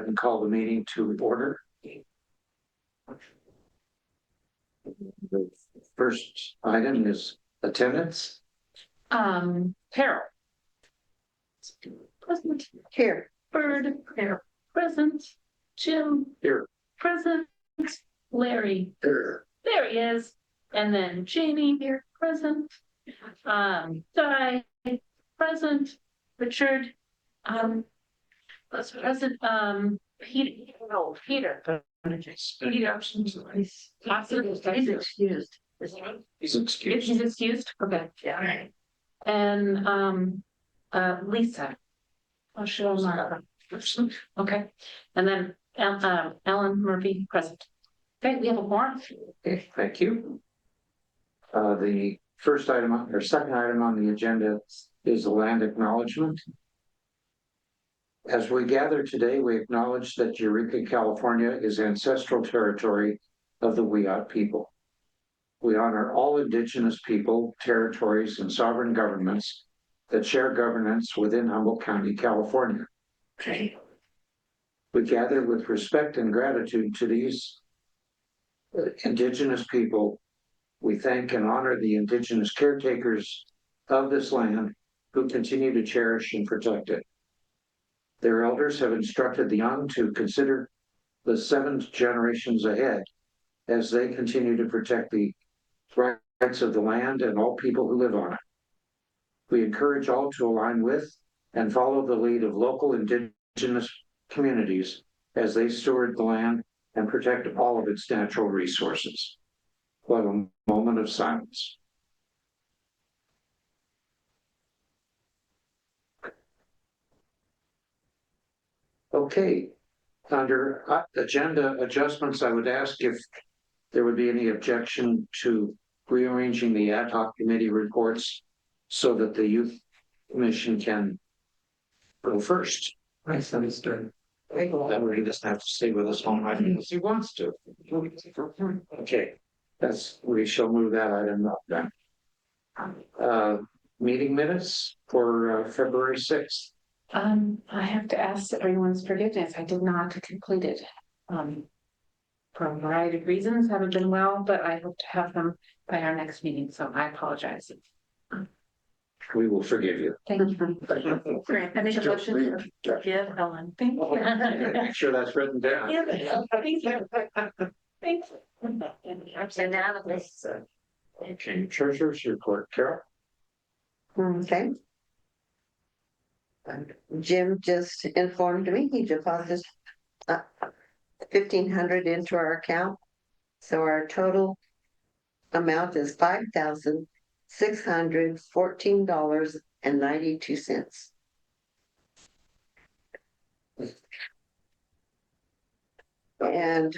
ahead and call the meeting to order. The first item is attendance. Carol. Present. Here. Bird. Here. Present. Jim. Here. Present. Larry. Here. There he is. And then Jamie here. Present. Di. Present. Richard. Was present. Peter. No, Peter. Peter. He's excused. He's excused. He's excused. Okay. Yeah. And Lisa. Oh, sure. Okay. And then Ellen Murphy present. Okay, we have a quorum. Okay, thank you. The first item or second item on the agenda is the land acknowledgement. As we gather today, we acknowledge that Eureka, California is ancestral territory of the Wiyot people. We honor all indigenous people, territories, and sovereign governments that share governance within Humboldt County, California. Okay. We gather with respect and gratitude to these indigenous people. We thank and honor the indigenous caretakers of this land who continue to cherish and protect it. Their elders have instructed the young to consider the 7 generations ahead as they continue to protect the rights of the land and all people who live on it. We encourage all to align with and follow the lead of local indigenous communities as they steward the land and protect all of its natural resources. We'll have a moment of silence. Okay, under agenda adjustments, I would ask if there would be any objection to rearranging the ad hoc committee reports so that the youth commission can go first. Nice, understood. That way he doesn't have to stay with us all night unless he wants to. Okay, we shall move that item up then. Meeting minutes for February 6th. I have to ask everyone's forgiveness. I did not complete it. For a variety of reasons, haven't been well, but I hope to have them by our next meeting, so I apologize. We will forgive you. Thank you. Great. I make a motion to forgive Ellen. Thank you. Make sure that's written down. Thank you. Thanks. Okay, treasurer's report, Carol. Okay. Jim just informed me he deposited $1,500 into our account. So our total amount is $5,614.92. And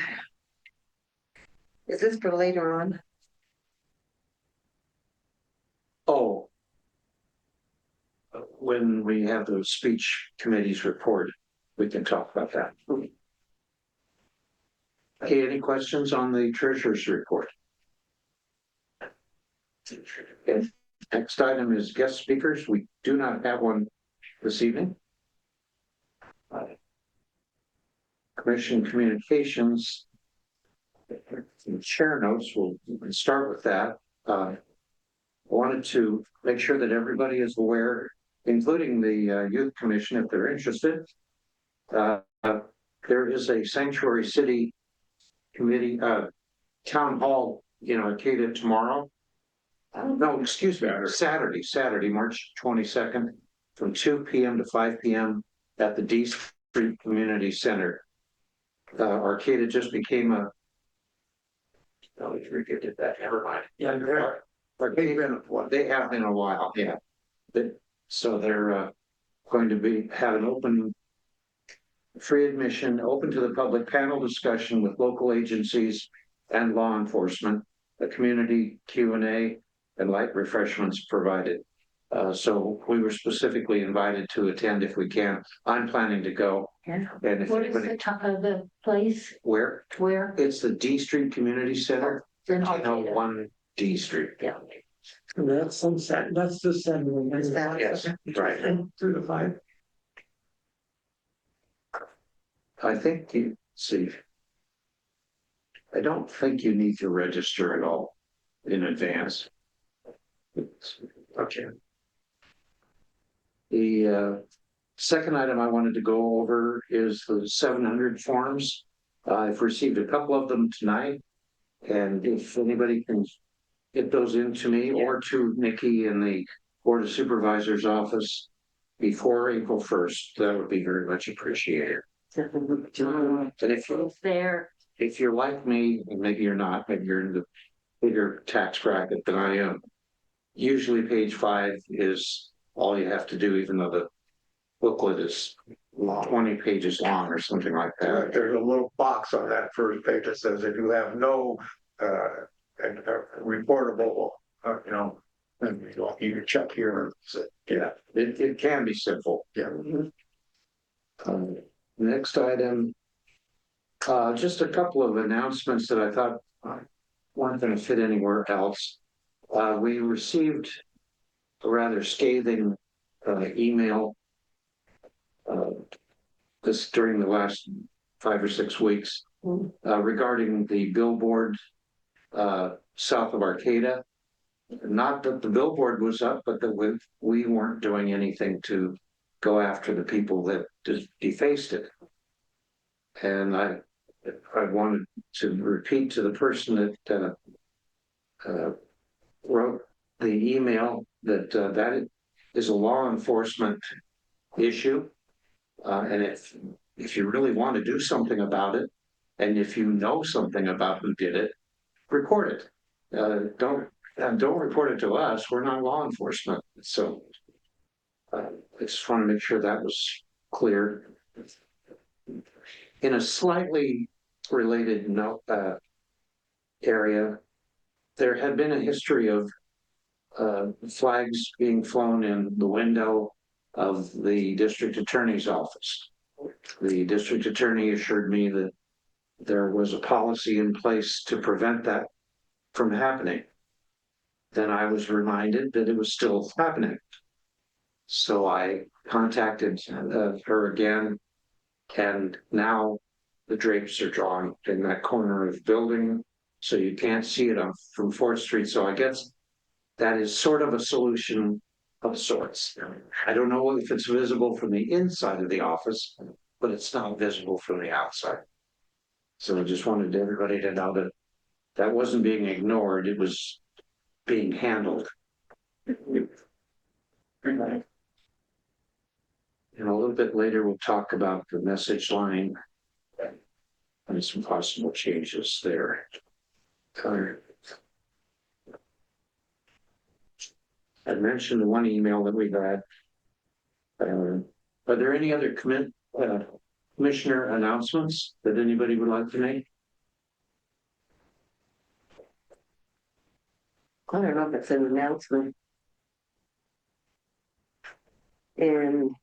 is this for later on? Oh, when we have the speech committee's report, we can talk about that. Okay, any questions on the treasurer's report? Okay. Next item is guest speakers. We do not have one this evening. Commission communications. Chair notes, we'll start with that. I wanted to make sure that everybody is aware, including the Youth Commission, if they're interested. There is a Sanctuary City Committee town hall in Arcata tomorrow. No, excuse me, Saturday, March 22nd, from 2 p.m. to 5 p.m. at the D Street Community Center. Arcata just became a. No, we did that. Never mind. Yeah, they have been a while. Yeah. So they're going to have an open, free admission, open to the public panel discussion with local agencies and law enforcement, a community Q&A, and light refreshments provided. So we were specifically invited to attend if we can. I'm planning to go. Yeah. And if What is anybody, the top of the place? where? Where? It's the D Street Community Center. In I know Arcata. 1 D Street. Yeah. That's on Saturday. That's this Saturday. Is that- Yes, right. 2 to 5. I think you see. I don't think you need to register at all in advance. Okay. The second item I wanted to go over is the 700 forms. I've received a couple of them tonight. And if anybody can get those into me or to Nikki in the Board of Supervisors office before April 1st, that would be very much appreciated. And if you're like me, and maybe you're not, maybe you're in the bigger tax bracket than I am, usually page 5 is all you have to do, even though the booklet is 20 pages long or something like that. There's a little box on that first page that says if you have no reportable, then you can check here. Yeah, it can be simple. Yeah. Next item, just a couple of announcements that I thought weren't going to fit anywhere else. We received a rather scathing email this during the last 5 or 6 weeks regarding the billboard south of Arcata. Not that the billboard was up, but that we weren't doing anything to go after the people that defaced it. And I wanted to repeat to the person that wrote the email that that is a law enforcement issue. And if you really want to do something about it, and if you know something about who did it, report it. Don't report it to us. We're not law enforcement. So I just want to make sure that was clear. In a slightly related area, there had been a history of flags being flown in the window of the district attorney's office. The district attorney assured me that there was a policy in place to prevent that from happening. Then I was reminded that it was still happening. So I contacted her again, and now the drapes are drawn in that corner of the building, so you can't see it from 4th Street. So I guess that is sort of a solution of sorts. I don't know if it's visible from the inside of the office, but it's not visible from the outside. So I just wanted everybody to know that that wasn't being ignored, it was being handled. And a little bit later, we'll talk about the message line and some possible changes there. I mentioned the one email that we had. Are there any other commissioner announcements that anybody would like to make? I don't know if it's an announcement. In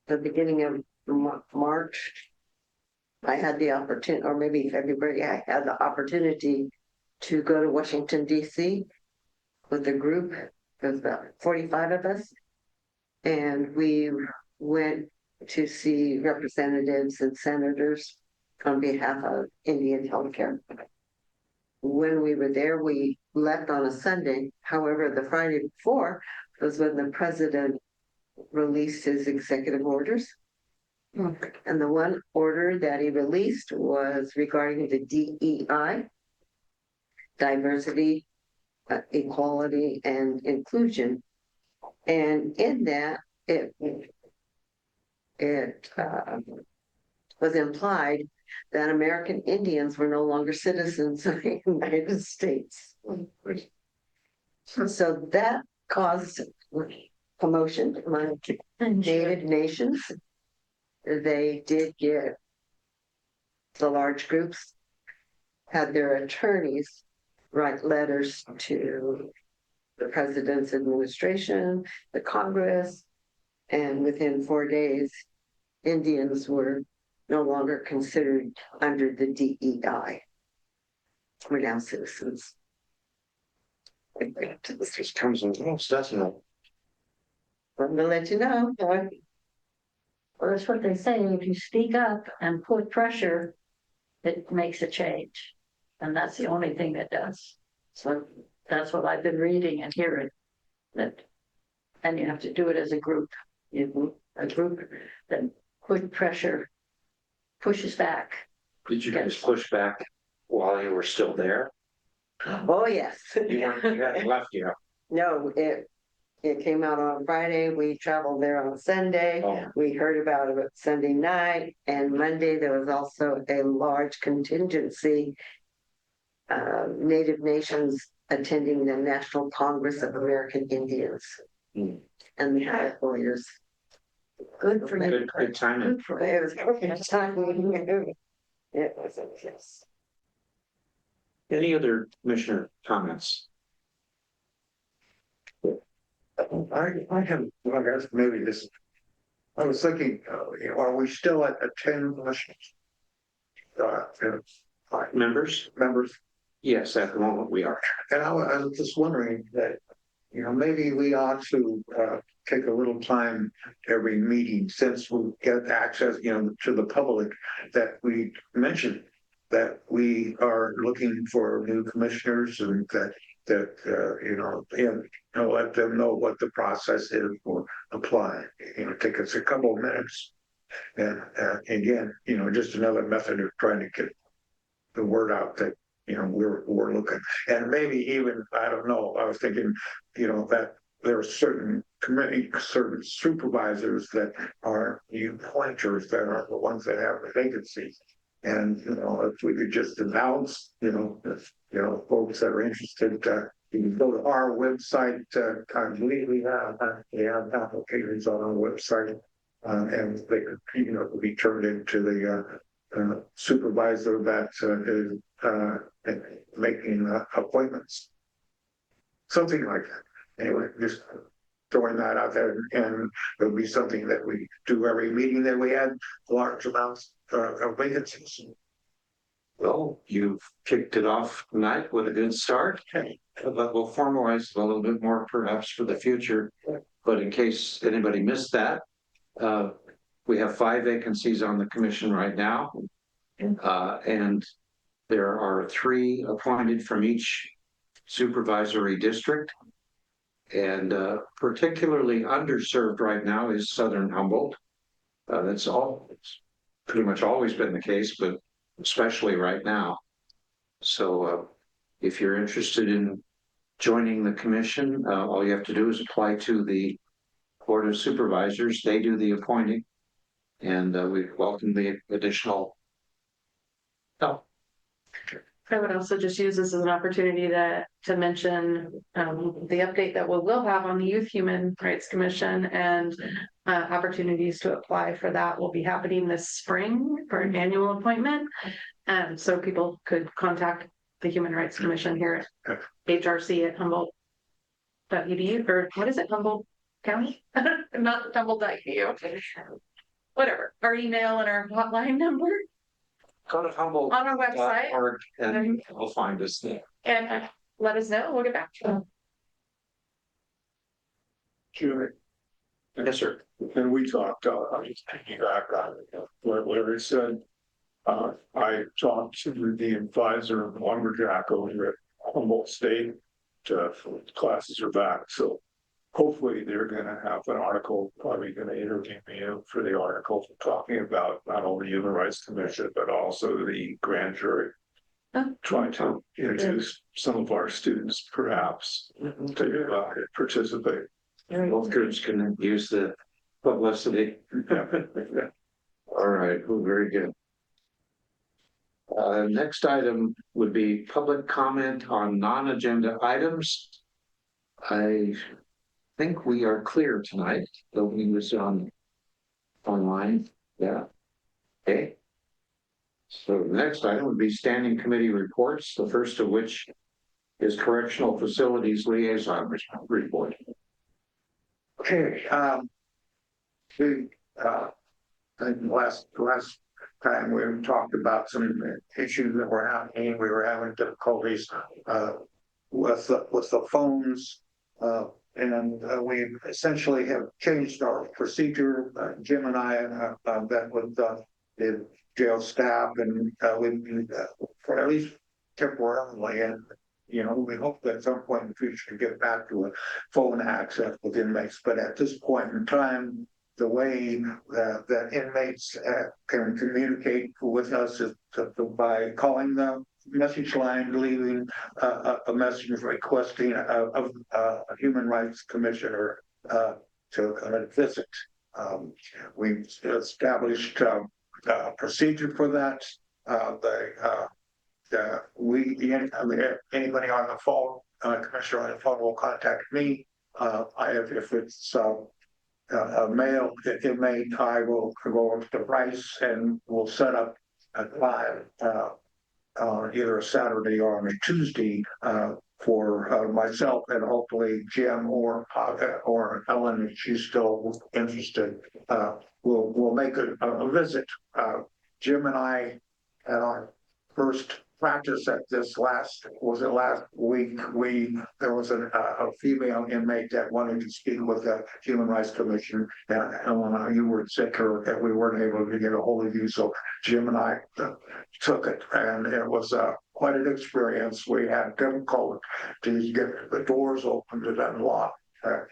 the beginning of March, I had the opportunity, or maybe February, I had the opportunity to go to Washington, D.C. with a group. There's about 45 of us. And we went to see representatives and senators on behalf of Indian healthcare. When we were there, we left on a Sunday. However, the Friday before was when the president released his executive orders. And the one order that he released was regarding the DEI, diversity, equality, and inclusion. And in that, it was implied that American Indians were no longer citizens of the United States. So that caused commotion among Native nations. They did get, the large groups had their attorneys write letters to the president's administration, the Congress, and within 4 days, Indians were no longer considered under the DEI. We're now citizens. This just comes and goes, doesn't it? I'm gonna let you know. Well, that's what they say. If you speak up and put pressure, it makes a change. And that's the only thing that does. So that's what I've been reading and hearing. That, and you have to do it as a group. A group that put pressure pushes back. Did you guys push back while you were still there? Oh, yes. You hadn't left yet. No, it came out on Friday. We traveled there on Sunday. Oh. We heard about it Sunday night, and Monday there was also a large contingency. Native nations attending the National Congress of American Indians. And the high warriors. Good for you. Good timing. Good for It was good timing. It was, yes. Any other commissioner comments? I have, well, I guess maybe this, I was thinking, are we still at 10 commissioners? Members? Members, Yes, at the moment we are. and I was just wondering that, maybe we ought to take a little time every meeting, since we get access, to the public, that we mention that we are looking for new commissioners, and let them know what the process is for applying. Take us a couple of minutes, and again, just another method of trying to get the word out that we're looking, and maybe even, I don't know, I was thinking, that there are certain supervisors that are new pointers, that are the ones that have the vacancies. And, if we could just announce, if, folks that are interested, you can go to our website. I believe we have applications on our website, and they could, be turned into the supervisor that is making appointments. Something like that. Anyway, just throwing that out there, and it would be something that we do every meeting, that we had large amounts of vacancies. Well, you've kicked it off tonight with a good start, but we'll formalize it a little bit more perhaps for the future. But in case anybody missed that, we have 5 vacancies on the commission right now. And there are 3 appointed from each supervisory district. And particularly underserved right now is Southern Humboldt. It's pretty much always been the case, but especially right now. So if you're interested in joining the commission, all you have to do is apply to the Board of Supervisors. They do the appointing, and we welcome the additional help. I would also just use this as an opportunity to mention the update that we'll have on the Youth Human Rights Commission, and opportunities to apply for that will be happening this spring for an annual appointment. So people could contact the Human Rights Commission here at hrc@humboldt.edu, or what is it, Humboldt County? Not Humboldt.edu. Whatever, our email and our hotline number. Go to Humboldt. On our website. And we'll find us there. And let us know, we'll get back to you. Sure. Yes, sir. And we talked, I'm just piggyback on what Larry said. I talked to the advisor of Lumberjack over at Humboldt State. Classes are back, so hopefully they're going to have an article, probably going to interview me for the article, talking about not only the Human Rights Commission, but also the grand jury. Trying to introduce some of our students perhaps to participate. Both groups can use the publicity. All right, well, very good. Next item would be public comment on non-agenda items. I think we are clear tonight, though we was online. Yeah. Okay. So the next item would be standing committee reports, the first of which is Correctional Facilities Liaison Report. Okay, last time we talked about some issues that were happening. We were having difficulties with the phones we essentially have changed our procedure. Jim and I met with the jail staff, and we for at least temporarily, and we hope that at some point in the future to get back to a phone access with inmates. But at this point in time, the way that inmates can communicate with us is by calling the message line, leaving a message requesting a human rights commissioner to visit. We've established a procedure for that. Anybody on the phone, commissioner on the phone will contact me. If it's a male inmate, I will go to Bryce and we'll set up a time on either a Saturday or on a Tuesday for myself and hopefully Jim or Ellen, if she's still interested. We'll make a visit. Jim and I had our first practice at this last week. There was a female inmate that wanted to speak with the Human Rights Commission, and Ellen, you were sick or that we weren't able to get a hold of you, so Jim and I took it, and it was quite an experience. We had difficulty to get the doors open to unlock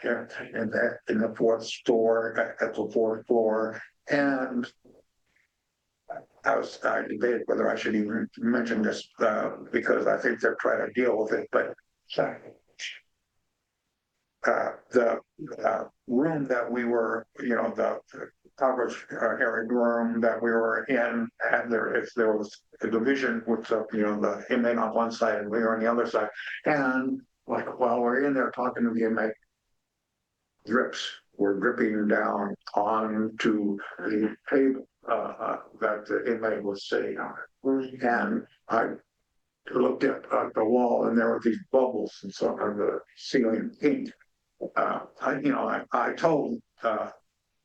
in the fourth store at the fourth floor, and I debated whether I should even mention this because I think they're trying to deal with it. But the room that we were, the coverage area room that we were in, and there was a division with the inmate on one side and we were on the other side, and like while we're in there talking to the inmate, drips were dripping down onto the table that the inmate was sitting on. And I looked at the wall and there were these bubbles and so on the ceiling ink. I told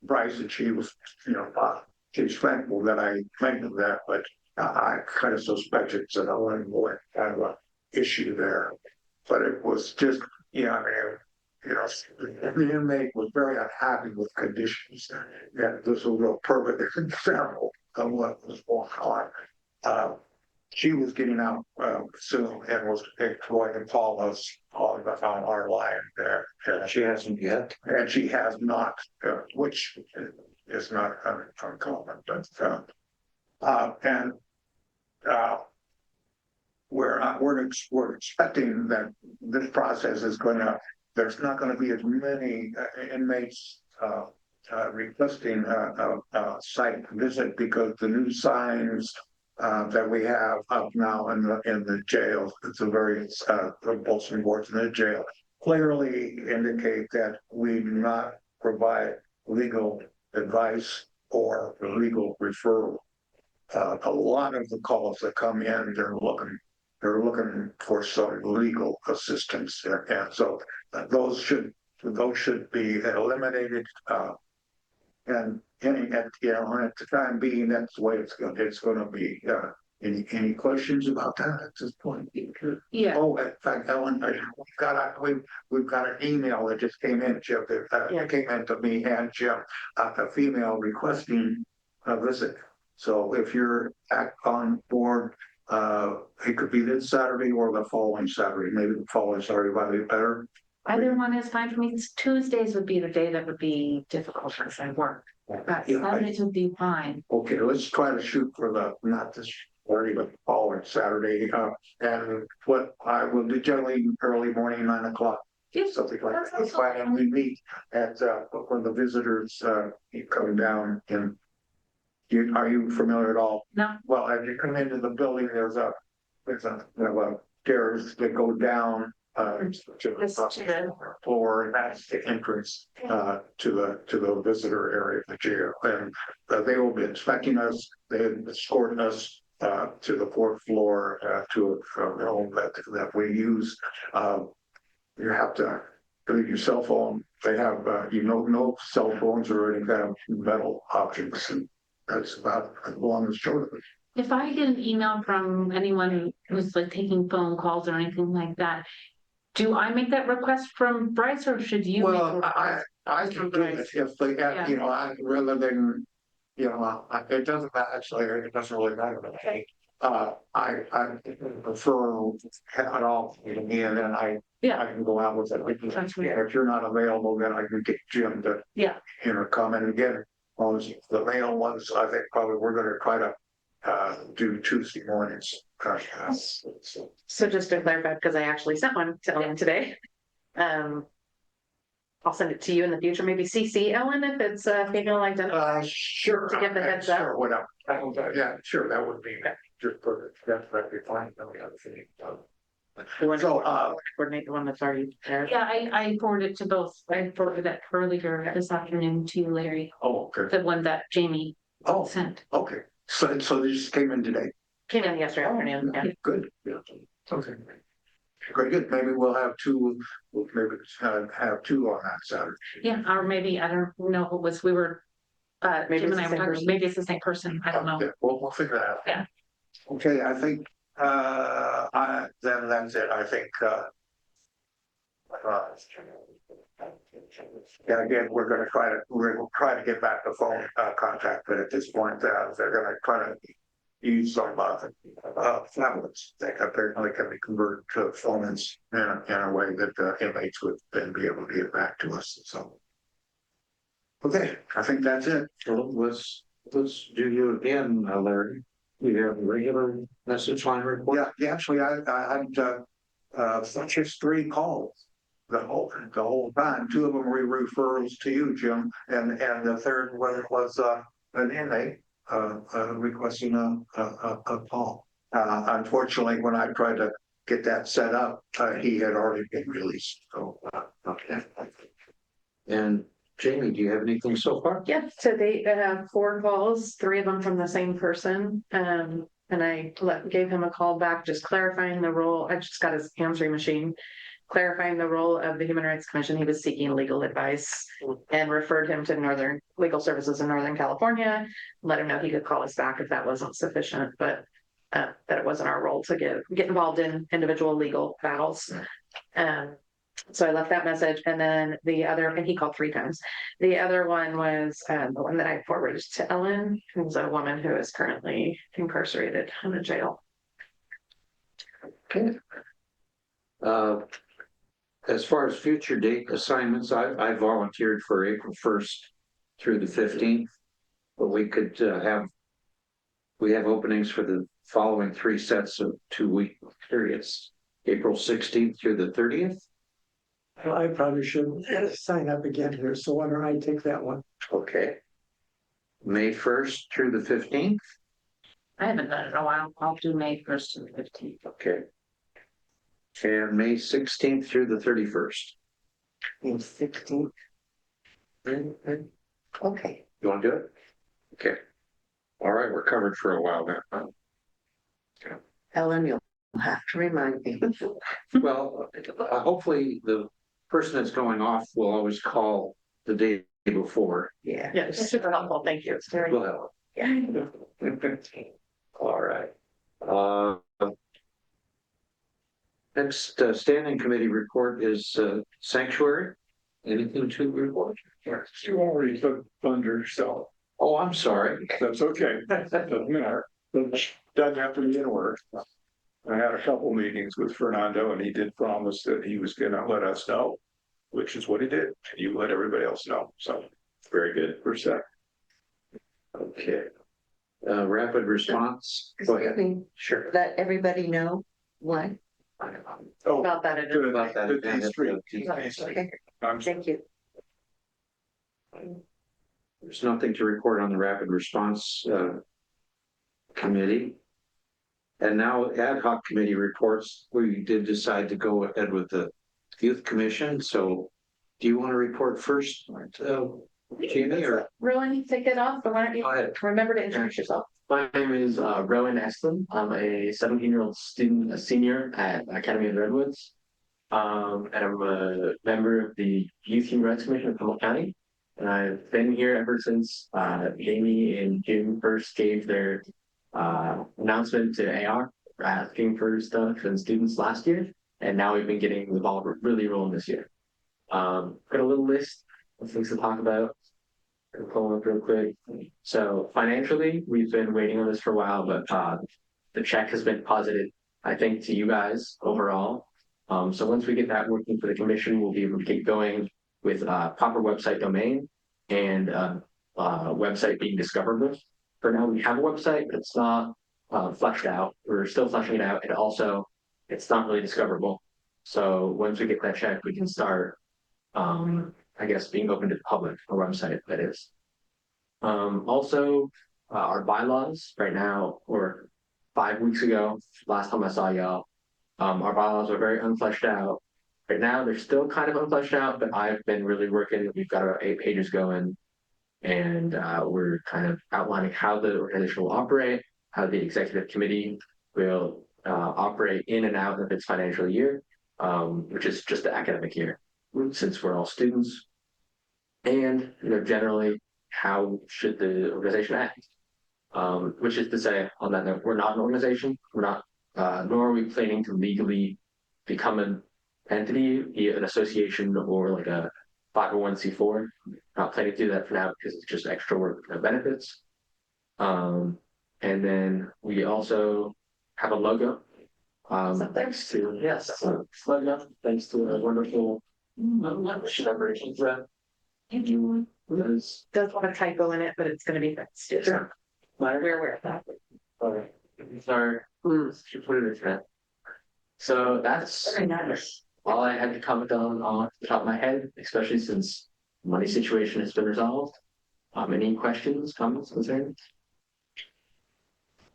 Bryce that she was, she's thankful that I mentioned that, but I kind of suspected that I wasn't going to have an issue there. But it was just, the inmate was very unhappy with conditions. And this was a real perfect example of what was going on. She was getting out soon and was going to call us on our line there. And She hasn't yet. and she has not, which is not uncommon. But we're expecting that this process is there's not going to be as many inmates requesting a site visit because the new signs that we have up now in the jail, it's a very bulletin boards in the jail, clearly indicate that we do not provide legal advice or legal referral. A lot of the calls that come in, they're looking for some legal assistance, and so those should be eliminated. And at the time being, that's the way it's going to be. Any questions about that at this point? Yeah. Oh, in fact, Ellen, we've got an email that just came in, Jim. That came into me and Jim, a female requesting a visit. So if you're on board, it could be this Saturday or the following Saturday. Maybe the following Saturday might be better. Either one is fine for me. Tuesdays would be the day that would be difficult because I work. But Saturdays would be fine. Okay, let's try to shoot for not this Saturday, but the following Saturday. And what I will do generally early morning, 9 o'clock, something like that. It's fine. And we meet at when the visitors come down. And are you familiar at all? No. Well, as you come into the building, there's a stairs that go down to the floor, and that's the entrance to the visitor area of the jail. And they will be inspecting us. They escort us to the fourth floor to a room that we use. You have to leave your cell phone. They have no cell phones or any kind of metal objects, and that's about as long as short of it. If I get an email from anyone who's like taking phone calls or anything like that, do I make that request from Bryce or should you? make a Well, request? I can do it if they have, you know, rather than, you know, it doesn't, actually, it doesn't really matter to me. I prefer it all to me and then I can go out with it. That's weird. Yeah, if you're not available, then I can get Jim to, Yeah. you know, come in again. On the mail ones, I think probably we're gonna try to do Tuesday mornings. So just to clarify, because I actually sent one to Ellen today. I'll send it to you in the future, maybe CC Ellen if it's female identified. Sure. To give the heads up. Sure, whatever. Yeah, sure, that would be just perfect. That's that'd be fine. Then we have to finish. Coordinate the one that's already there. Yeah, I forwarded it to both. I forwarded that earlier this afternoon to Larry, Oh, okay. the one that Jamie Oh, sent. okay. So they just came in today. Came in yesterday afternoon, yeah. Good. Yeah. Okay. Very good. Maybe we'll have two, have two on that Saturday. Yeah, or maybe, I don't know who it was, we were, Maybe Jim it's and I the were same talking, person. maybe it's the same person, I don't know. Okay, we'll figure that out. Yeah. Okay, I think, then that's it. I think, yeah, again, we're gonna try to get back to phone, contact, but at this point, they're gonna try to use some, tablets that apparently can be converted to phones in a way that, inmates would then be able to get back to us, so. Okay, I think that's it. Well, let's do you again, Larry. We have a regular message line report. Yeah, actually, I had, just 3 calls the whole time. 2 of them were referrals to you, Jim, and the third one was, an inmate, requesting a call. Unfortunately, when I tried to get that set up, he had already been released, so, okay. And Jamie, do you have anything so far? Yeah, so they have 4 calls, 3 of them from the same person. And I gave him a call back, just clarifying the role. I just got his answering machine, clarifying the role of the Human Rights Commission. He was seeking legal advice and referred him to Northern Legal Services in Northern California. Let him know he could call us back if that wasn't sufficient, but that it wasn't our role to get involved in individual legal battles. So I left that message, and then and he called 3 times. The other one was the one that I forwarded to Ellen, who's a woman who is currently incarcerated in a jail. Okay. As far as future date assignments, I volunteered for April 1st through the 15th, but we could we have openings for the following 3 sets of 2-week periods, April 16th through the 30th. Well, I probably should sign up again here, so why don't I take that one? Okay. May 1st through the 15th. I haven't done it in a while. I'll do May 1st to the 15th. Okay. And May 16th through the 31st. 16th. Okay, You want to do it? Okay. All right, we're covered for a while now. Ellen, you'll have to remind me. Well, hopefully the person that's going off will always call the day before. Yeah. Yeah, it's super helpful. Thank you. It's very. Will help. All right. Next standing committee report is sanctuary. Anything to report? You already took thunder, so Oh, I'm sorry. that's okay. Doesn't matter. Doesn't have to be in order. I had a couple meetings with Fernando and he did promise that he was gonna let us know, which is what he did. You let everybody else know. So very good. We're set. Okay. Rapid response. Go Excuse ahead. me, Sure. let everybody know what. Oh, About that. good. About that. The D3. Okay, I'm thank you. There's nothing to report on the rapid response committee. And now ad hoc committee reports, we did decide to go ahead with the youth commission. So do you want to report first, Jamie, or? Rowan, take it off, but why don't you Go ahead. remember to introduce yourself? My name is Rowan Estlin. I'm a 17-year-old student, a senior at Academy of Redwoods. And I'm a member of the Youth Human Rights Commission of Humboldt County. And I've been here ever since Jamie and Jim first gave their announcement to AR asking for stuff and students last year. And now we've been getting the ball really rolling this year. Got a little list of things to talk about. I'll pull them up real quick. So financially, we've been waiting on this for a while, but the check has been posited, I think, to you guys overall. So once we get that working for the commission, we'll be able to get going with proper website domain and website being discoverable. For now, we have a website, but it's not fleshed out. We're still fleshing it out, and also it's not really discoverable. So once we get that check, we can start, I guess, being open to the public, our website, that is. Also, our bylaws right now, or 5 weeks ago, last time I saw y'all, our bylaws are very unfleshed out. Right now, they're still kind of unfleshed out, but I've been really working. We've got about 8 pages going, and we're kind of outlining how the organization will operate, how the executive committee will operate in and out of its financial year, which is just the academic year, since we're all students. And, generally, how should the organization act? Which is to say, on that note, we're not an organization. We're not, nor are we planning to legally become an entity, be it an association or like a 501c4. Not planning to do that for now because it's just extra work and benefits. And then we also have a logo. Thanks to, yes, logo. Thanks to a wonderful collaboration rep. Does want a typo in it, but it's gonna be fixed. Sure. We're aware of that. All right. Sorry. Should put it in front. So that's Very nice. all I had to comment on off the top of my head, especially since the money situation has been resolved. Any questions, comments, concerns?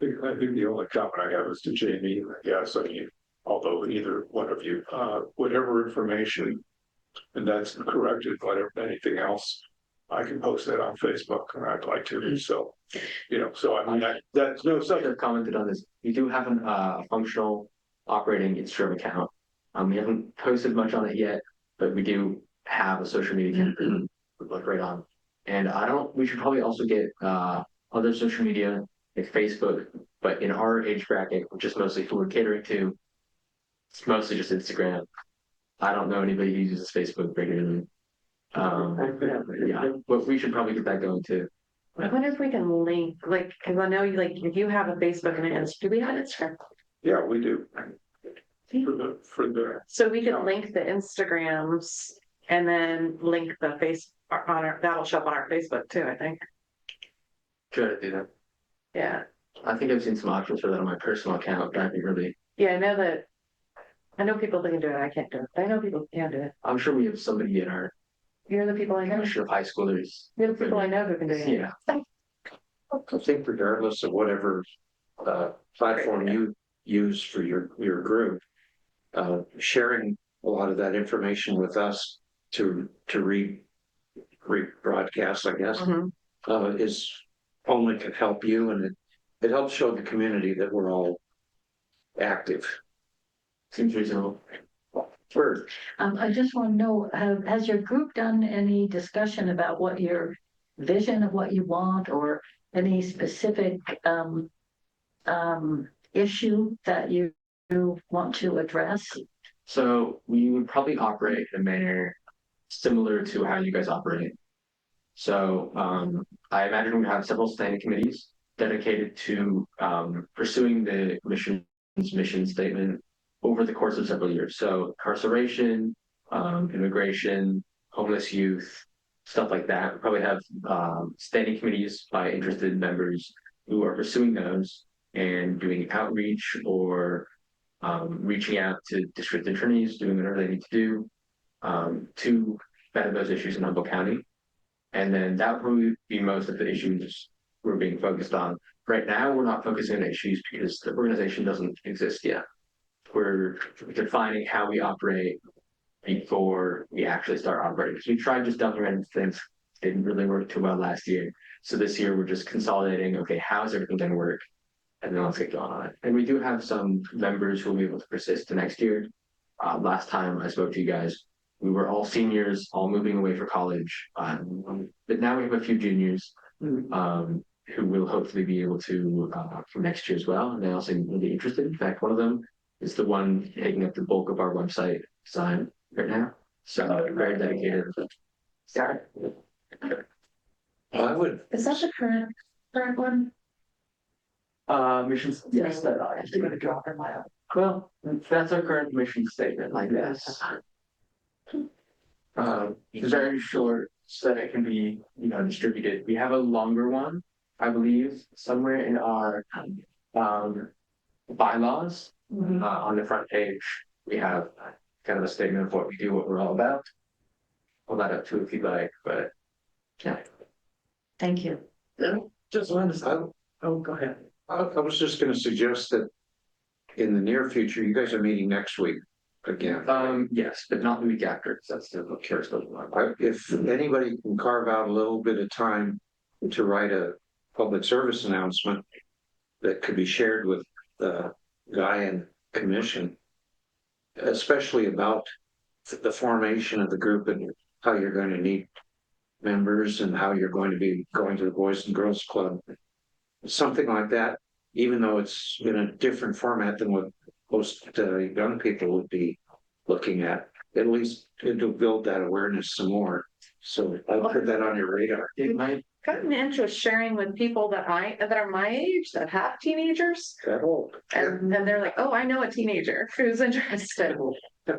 I think the only comment I have is to Jamie. Yes, I mean, although either one of you, whatever information, and that's corrected, whatever, anything else, I can post that on Facebook and I'd like to. So, so I mean, that's no I subject. have commented on this. We do have a functional operating Instagram account. We haven't posted much on it yet, but we do have a social media account we look right on. And we should probably also get other social media like Facebook, but in our age bracket, which is mostly who we're catering to, it's mostly just Instagram. I don't know anybody who uses Facebook regularly. Yeah, but we should probably get that going too. I wonder if we can link, like, because I know you if you have a Facebook and an Instagram, do we have an Instagram? Yeah, we do. For the So we could link the Instagrams and then link the that'll show up on our Facebook too, I think. Try to do that. Yeah. I think I've seen some options for that on my personal account, but I haven't really. Yeah, I know people that can do it. I can't do it. I know people who can do it. I'm sure we have somebody in our You're the people I know. commission of high schoolers. You're the people I know who can do it. Yeah. I think regardless of whatever platform you use for your group, sharing a lot of that information with us to rebroadcast, I guess, Mhm. is only can help you, and it helps show the community that we're all active. Seems reasonable. Word. I just want to know, has your group done any discussion about what your vision of what you want, or any specific issue that you want to address? So we would probably operate in a manner similar to how you guys operate. So I imagine we have several standing committees dedicated to pursuing the commission's mission statement over the course of several years. So incarceration, immigration, homeless youth, stuff like that. We probably have standing committees by interested members who are pursuing those and doing outreach or reaching out to district attorneys, doing whatever they need to do to better those issues in Humboldt County. And then that would probably be most of the issues we're being focused on. Right now, we're not focusing on issues because the organization doesn't exist yet. We're defining how we operate before we actually start operating. Because we tried just dumping random things, didn't really work too well last year. So this year we're just consolidating, okay, how's everything going to work? And then let's get going on it. And we do have some members who will be able to persist to next year. Last time I spoke to you guys, we were all seniors, all moving away for college. But now we have a few juniors who will hopefully be able to come next year as well. And they also will be interested. In fact, one of them is the one taking up the bulk of our website design right now. So very dedicated. Sorry. I would, Is that the current one? Missions, yes, that I have to go to drop in my own. Well, that's our current mission statement, like this. Very short so that it can be, distributed. We have a longer one, I believe, somewhere in our bylaws. On the front page, we have kind of a statement of what we do, what we're all about. Pull that up too if you'd like, but yeah. Thank you. Just want to say, oh, go ahead. I was just gonna suggest that in the near future, you guys are meeting next week again. Yes, but not the week after, because that's the cares the one. If anybody can carve out a little bit of time to write a public service announcement that could be shared with the Guy and Commission, especially about the formation of the group and how you're going to need members and how you're going to be going to the Boys and Girls Club. Something like that, even though it's in a different format than what most young people would be looking at least to build that awareness some more. So I'll put that on your radar. It might, Gotten interest sharing with people that are my age that have teenagers. That old. And they're like, oh, I know a teenager who's interested.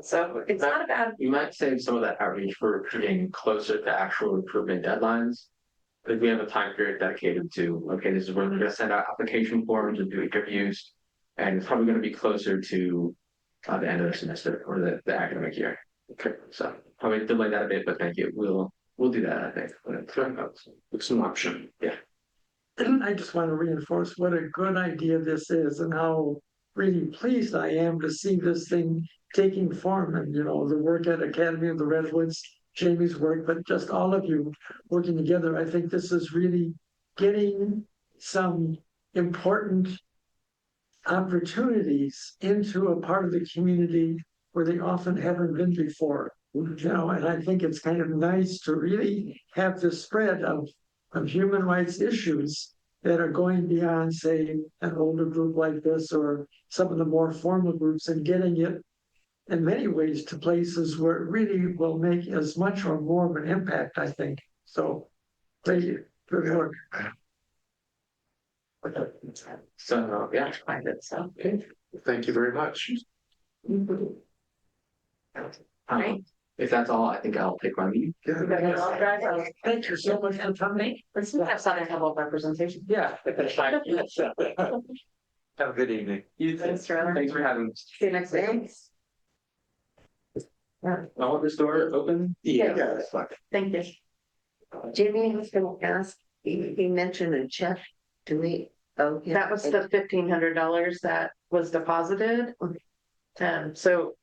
So it's not a bad. you might save some of that outreach for getting closer to actual recruitment deadlines. If we have a time period dedicated to, okay, this is where we're gonna send out application forms and do interviews. And it's probably gonna be closer to the end of the semester or the academic year. Okay, so probably delay that a bit, but thank you. We'll do that, I think. When it comes. It's an option. Yeah. I just want to reinforce what a good idea this is and how really pleased I am to see this thing taking form and, the work at Academy of the Redwoods, Jamie's work, but just all of you working together. I think this is really getting some important opportunities into a part of the community where they often haven't been before. And I think it's kind of nice to really have this spread of human rights issues that are going beyond, say, an older group like this or some of the more formal groups and getting it in many ways to places where it really will make as much or more of an impact, I think. So thank you. Good work. So yeah. Find it, so. Okay, thank you very much. Right. If that's all, I think I'll take my leave. Thank you so much for coming. Let's have Southern Humboldt representation. Yeah. Have a good evening. Thanks, Trevor. Thanks for having us. See you next week. I want this door open. Yeah. that's fine. Thank you. Jamie was gonna ask, he mentioned a check to me. Oh, yeah. That was the $1,500 that was deposited. So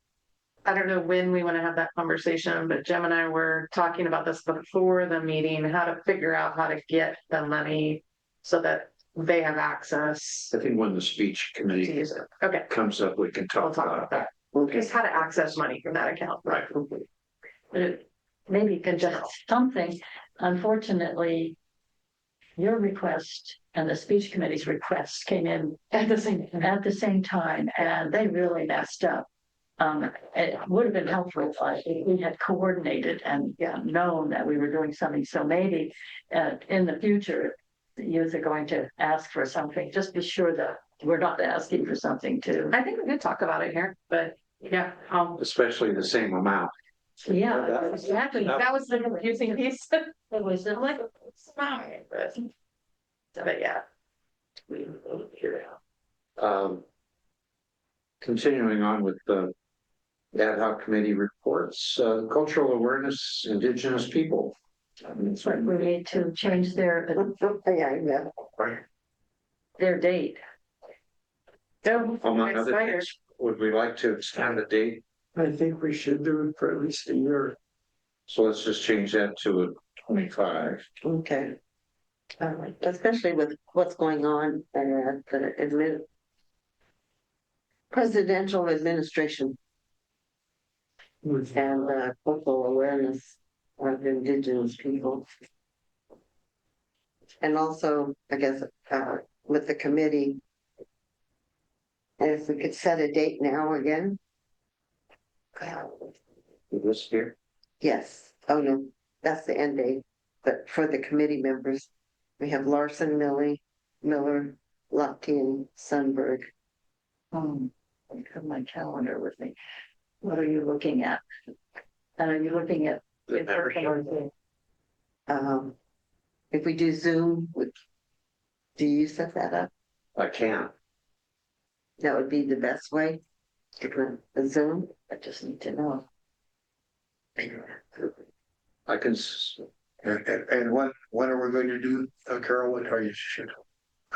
I don't know when we want to have that conversation, but Jim and I were talking about this before the meeting, how to figure out how to get the money so that they have access I think when the speech to committee use it. Okay, comes up, we can we'll talk talk about about that. that. Just how to access money from that account. Right. But it maybe could just something, unfortunately, your request and the speech committee's request came in At the same time. at the same time, and they really messed up. It would have been helpful if we had coordinated and known that we were doing something. So maybe in the future, the youth are going to ask for something. Just be sure that we're not asking for something too. I think we could talk about it here, but yeah, Especially the same amount. Yeah, exactly. that was the confusing piece. It was I'm like, it's fine, but yeah. Continuing on with the ad hoc committee reports, cultural awareness, indigenous people. That's what we need to change their date. Among other things, would we like to extend the date? I think we should do it for at least a year. So let's just change that to a 25. Okay. Especially with what's going on at the presidential administration and cultural awareness of indigenous people. And also, I guess, with the committee, And if we could set a date now again, This here, yes, oh no, that's the end date. But for the committee members, we have Larson, Miller, Lochte and Sunberg. I have my calendar with me. What are you looking at? And are you looking at? the membership. If we do Zoom, do you set that up? I can. That would be the best way. A Zoom. I just need to know. I can, And when are we going to do, Carol, what are you,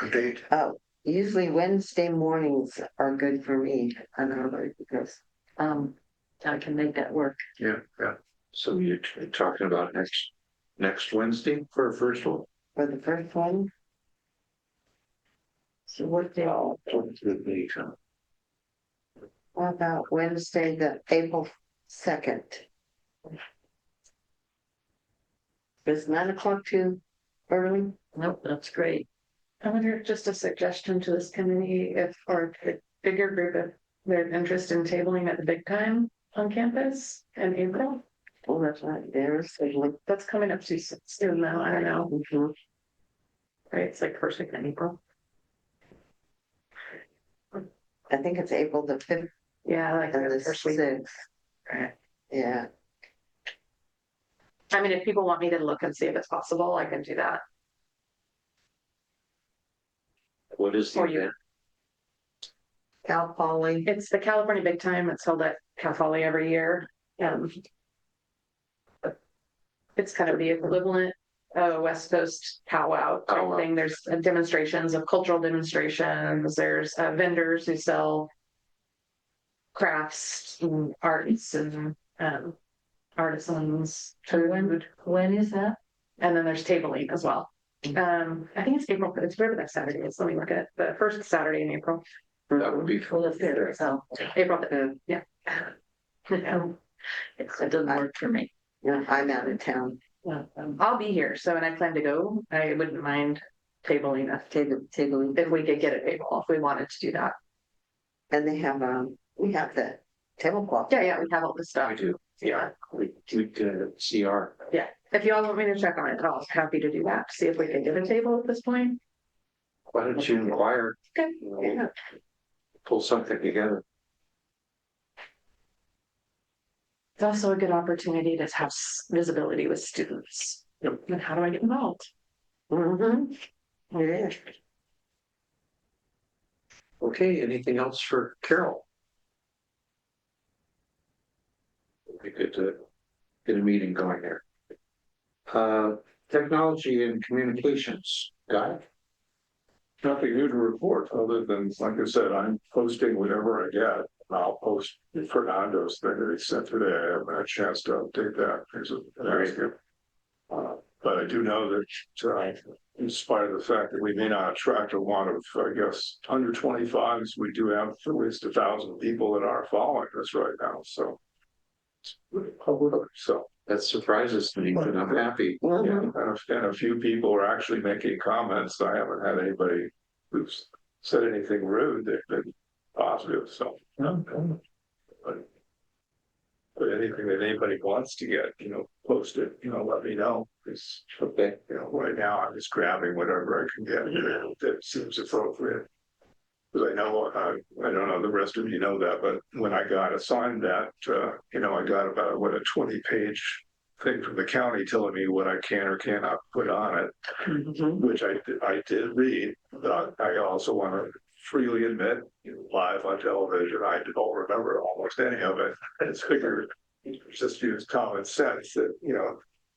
a date? Oh, usually Wednesday mornings are good for me. I don't know because I can make that work. Yeah. so you're talking about next Wednesday for a first one? for the first one, So what day? Oh, good meeting. how about Wednesday, the April 2nd? Is 9 o'clock too early? Nope, that's great. I wonder if just a suggestion to this committee, if, or the bigger group, if there's interest in tabling at the big time on campus in April. Oh, that's right, there's certainly. That's coming up too soon though, I don't know, Mhm. right? It's like first week in April. I think it's April the 5th Yeah, like and the the first week. 6th. Right. Yeah, I mean, if people want me to look and see if it's possible, I can do that. What is the For you. event? Cal Poly. It's the California Big Time. It's held at Cal Poly every year. It's kind of the equivalent West Coast powwow type Powwow. thing. There's demonstrations of cultural demonstrations. There's vendors who sell crafts and arts and artisans, food, When is that? and then there's tabling as well. I think it's April. It's whatever that Saturday is. Let me look at the first Saturday in April. That would be, For the theater, so. April, yeah. It doesn't work for me. Yeah, I'm out of town. I'll be here, so and I plan to go. I wouldn't mind tabling Tabling. if we could get a table, if we wanted to do that. And they have, we have the tablecloth. Yeah, we have all this stuff. I do, yeah, we CR. Yeah, if you all want me to check on it, I'll be happy to do that, see if we can get a table at this point. Why don't you inquire, Okay. Yeah. Pull something together? It's also a good opportunity to have visibility with students. Yep. And how do I get involved? Mm-hmm. It is. Okay, anything else for Carol? It'd be good to get a meeting going there. Technology and communications, Guy? Nothing new to report, other than, like I said, I'm posting whatever I get. I'll post Fernando's thing that he sent today. I haven't had a chance to update that. But I do know that, in spite of the fact that we may not attract a lot of, I guess, under 25s, we do have at least 1,000 people that are following us right now. So, so That surprises me, but I'm happy. yeah, and a few people are actually making comments. I haven't had anybody who's said anything rude. They've been positive. So, but anything that anybody wants to get, post it, let me know. Because, Okay, right now I'm just grabbing whatever I can get that seems appropriate. Because I don't know the rest of you know that, but when I got assigned that, I got about a 20-page thing from the county telling me what I can or cannot put on it, which I did read. But I also want to freely admit, live on television, I don't remember almost any of it. It's figured just use common sense that,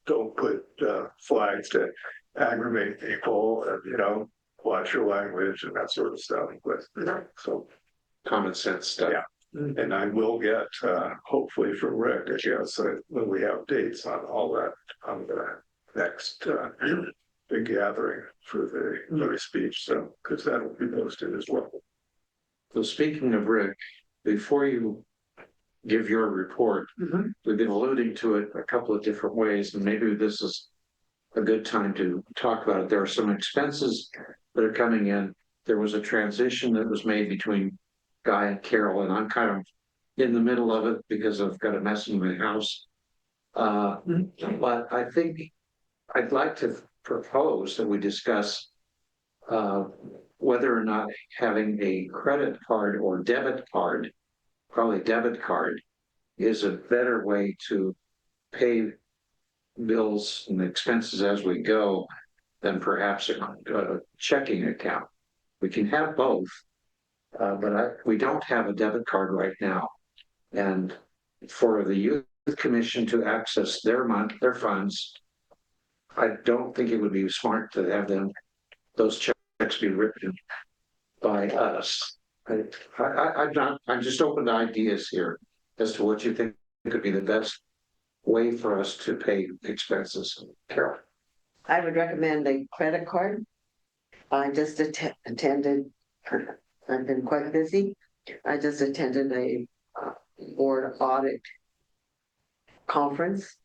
don't put flags to aggravate people and, watch your language and that sort of stuff. But, so, common sense stuff. Yeah. and I will get, hopefully from Rick, I guess, when we have dates on all that, on the next big gathering for the speech. So, because that will be posted as well. So speaking of Rick, before you give your report, we've been alluding to it a couple of different ways, and maybe this is a good time to talk about it. There are some expenses that are coming in. There was a transition that was made between Guy and Carol, and I'm kind of in the middle of it because I've got a mess in my house. But I think I'd like to propose that we discuss whether or not having a credit card or debit card, probably debit card, is a better way to pay bills and expenses as we go than perhaps a checking account. We can have both, but we don't have a debit card right now. And for the youth commission to access their funds, I don't think it would be smart to have those checks be written by us. I'm just open to ideas here as to what you think could be the best way for us to pay expenses. Carol? I would recommend a credit card. I just attended, I've been quite busy. I just attended a board audit conference.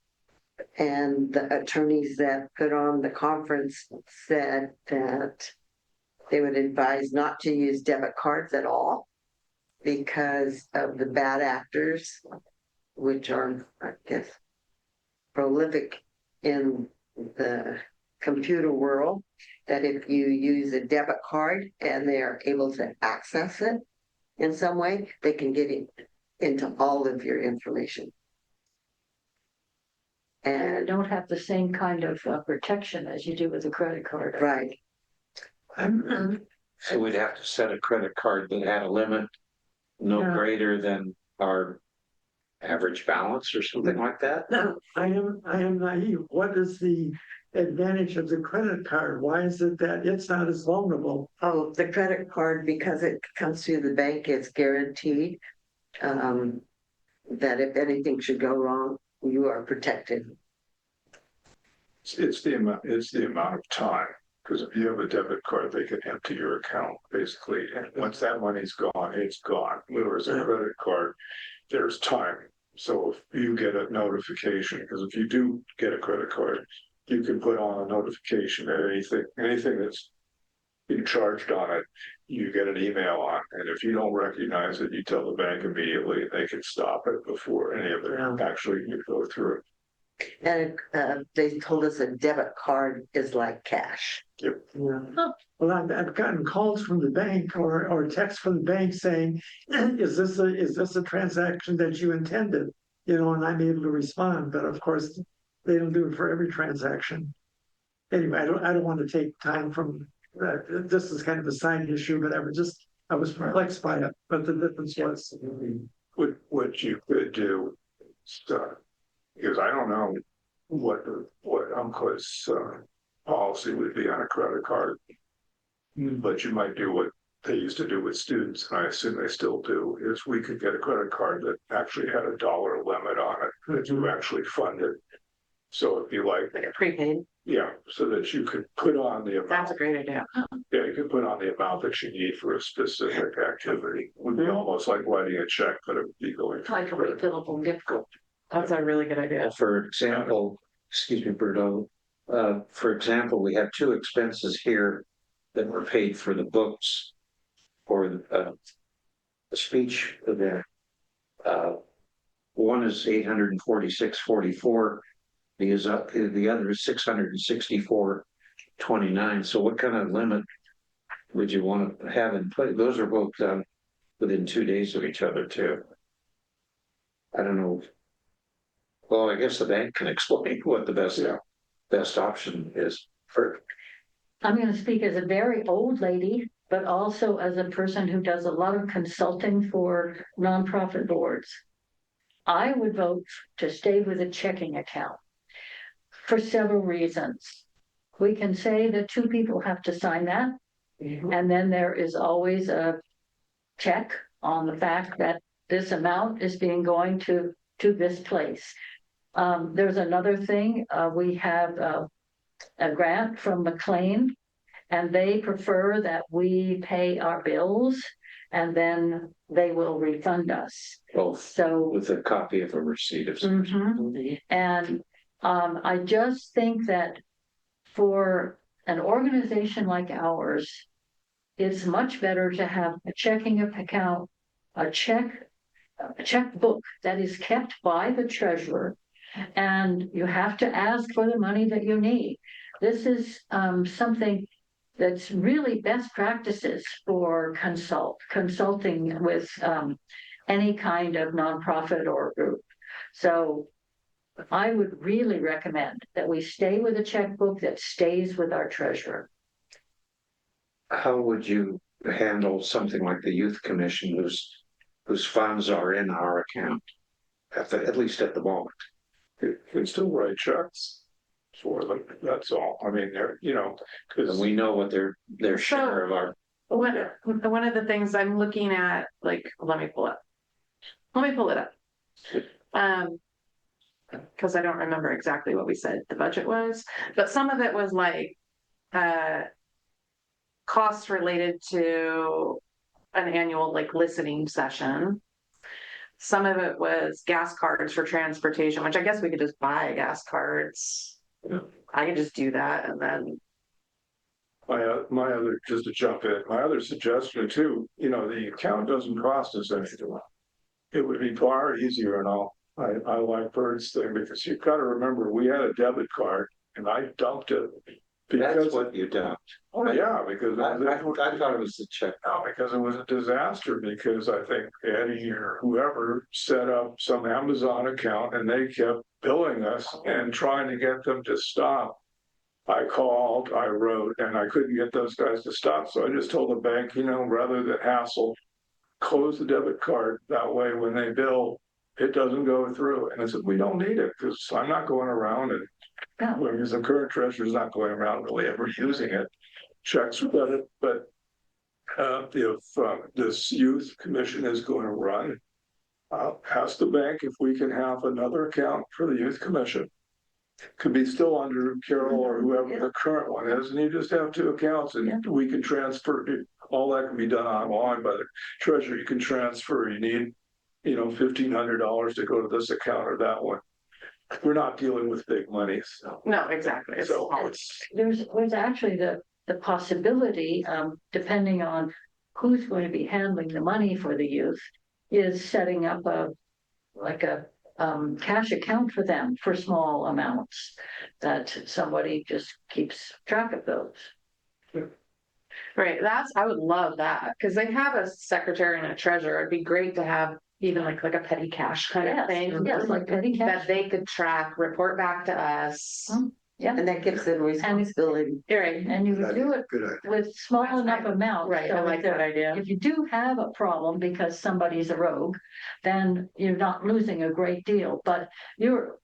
And the attorneys that put on the conference said that they would advise not to use debit cards at all because of the bad actors, which are, I guess, prolific in the computer world, that if you use a debit card and they're able to access it in some way, they can get into all of your information. And And don't have the same kind of protection as you do with a credit card. right, So we'd have to set a credit card that had a limit no Yeah. greater than our average balance or something like that. I am naive. What is the advantage of the credit card? Why is it that it's not as vulnerable? oh, the credit card, because it comes through the bank, it's guaranteed that if anything should go wrong, you are protected. It's the amount of time, because if you have a debit card, they can empty your account, basically, and once that money's gone, it's gone. Whereas a credit card, there's time. So if you get a notification, because if you do get a credit card, you can put on a notification that anything that's being charged on it, you get an email on, and if you don't recognize it, you tell the bank immediately, and they can stop it before any of it actually go through. And they told us a debit card is like cash. Yeah. Well, I've gotten calls from the bank or texts from the bank saying, is this a transaction that you intended? You know, and I'm able to respond, but of course, they don't do it for every transaction. Anyway, I don't want to take time from this is kind of a side issue, but I was perplexed by it, but the difference was. What you could do, because I don't know what Umpqua's policy would be on a credit card, but you might do what they used to do with students, and I assume they still do, is we could get a credit card that actually had a dollar limit on it that you actually funded. So if you like Like a prepaid. yeah, so that you could put on the amount. That's a great idea. Yeah, you could put on the amount that you need for a specific activity. It would be almost like writing a check, but it would be going. Like a refillable gift card. That's a really good idea. For example, excuse me, Berto, for example, we have two expenses here that were paid for the books or the speech event. One is 846.44. The other is 664.29. So what kind of limit would you want to have in place? Those are both done within 2 days of each other too. I don't know. Well, I guess the bank can explain what the best option is for. I'm going to speak as a very old lady, but also as a person who does a lot of consulting for nonprofit boards. I would vote to stay with a checking account for several reasons. We can say that two people have to sign that, and then there is always a check on the fact that this amount is being going to this place. There's another thing, we have a grant from McLean, and they prefer that we pay our bills and then they will refund us. Both So with a copy of a receipt of some and I just think that for an organization like ours, it's much better to have a checking account a checkbook that is kept by the treasurer. And you have to ask for the money that you need. This is something that's really best practices for consulting with any kind of nonprofit or group. So I would really recommend that we stay with a checkbook that stays with our treasurer. How would you handle something like the youth commission whose funds are in our account? At least at the moment. You can still write checks for them, that's all. I mean, they're, you know, And because we know what their share of our, One of the things I'm looking at, like, let me pull it up. Because I don't remember exactly what we said the budget was, but some of it was like, costs related to an annual like listening session. Some of it was gas cards for transportation, which I guess we could just buy gas cards. Yeah. I could just do that and then, my other, just to jump in, my other suggestion too, you know, the account doesn't cost us anything. It would be far easier and all. I like Bird's thing because you've got to remember, we had a debit card and I dumped it. that's Because, what you done. oh yeah, because I thought it was the check. no, because it was a disaster, because I think Eddie or whoever set up some Amazon account and they kept billing us and trying to get them to stop. I called, I wrote, and I couldn't get those guys to stop, so I just told the bank, you know, rather than hassle, close the debit card, that way when they bill, it doesn't go through. And I said, we don't need it, because I'm not going around and because the current treasurer's not going around really ever using it. Checks with it, but if this youth commission is going to run, ask the bank if we can have another account for the youth commission. Could be still under Carol or whoever the current one is, and you just have two accounts and we can transfer, all that can be done online by the treasurer. You can transfer, you need, you know, $1,500 to go to this account or that one. We're not dealing with big money, so. no, exactly. It's So small. There's actually the possibility, depending on who's going to be handling the money for the youth, is setting up a cash account for them for small amounts, that somebody just keeps track of those. Right, I would love that, because they have a secretary and a treasurer. It'd be great to have even like a petty cash kind of thing. Yes, like petty cash. That they could track, report back to us. Yeah, And that gives them responsibility. Right, and you would do it Good idea. with small enough amounts. right, so I like that idea. If you do have a problem because somebody's a rogue, then you're not losing a great deal. But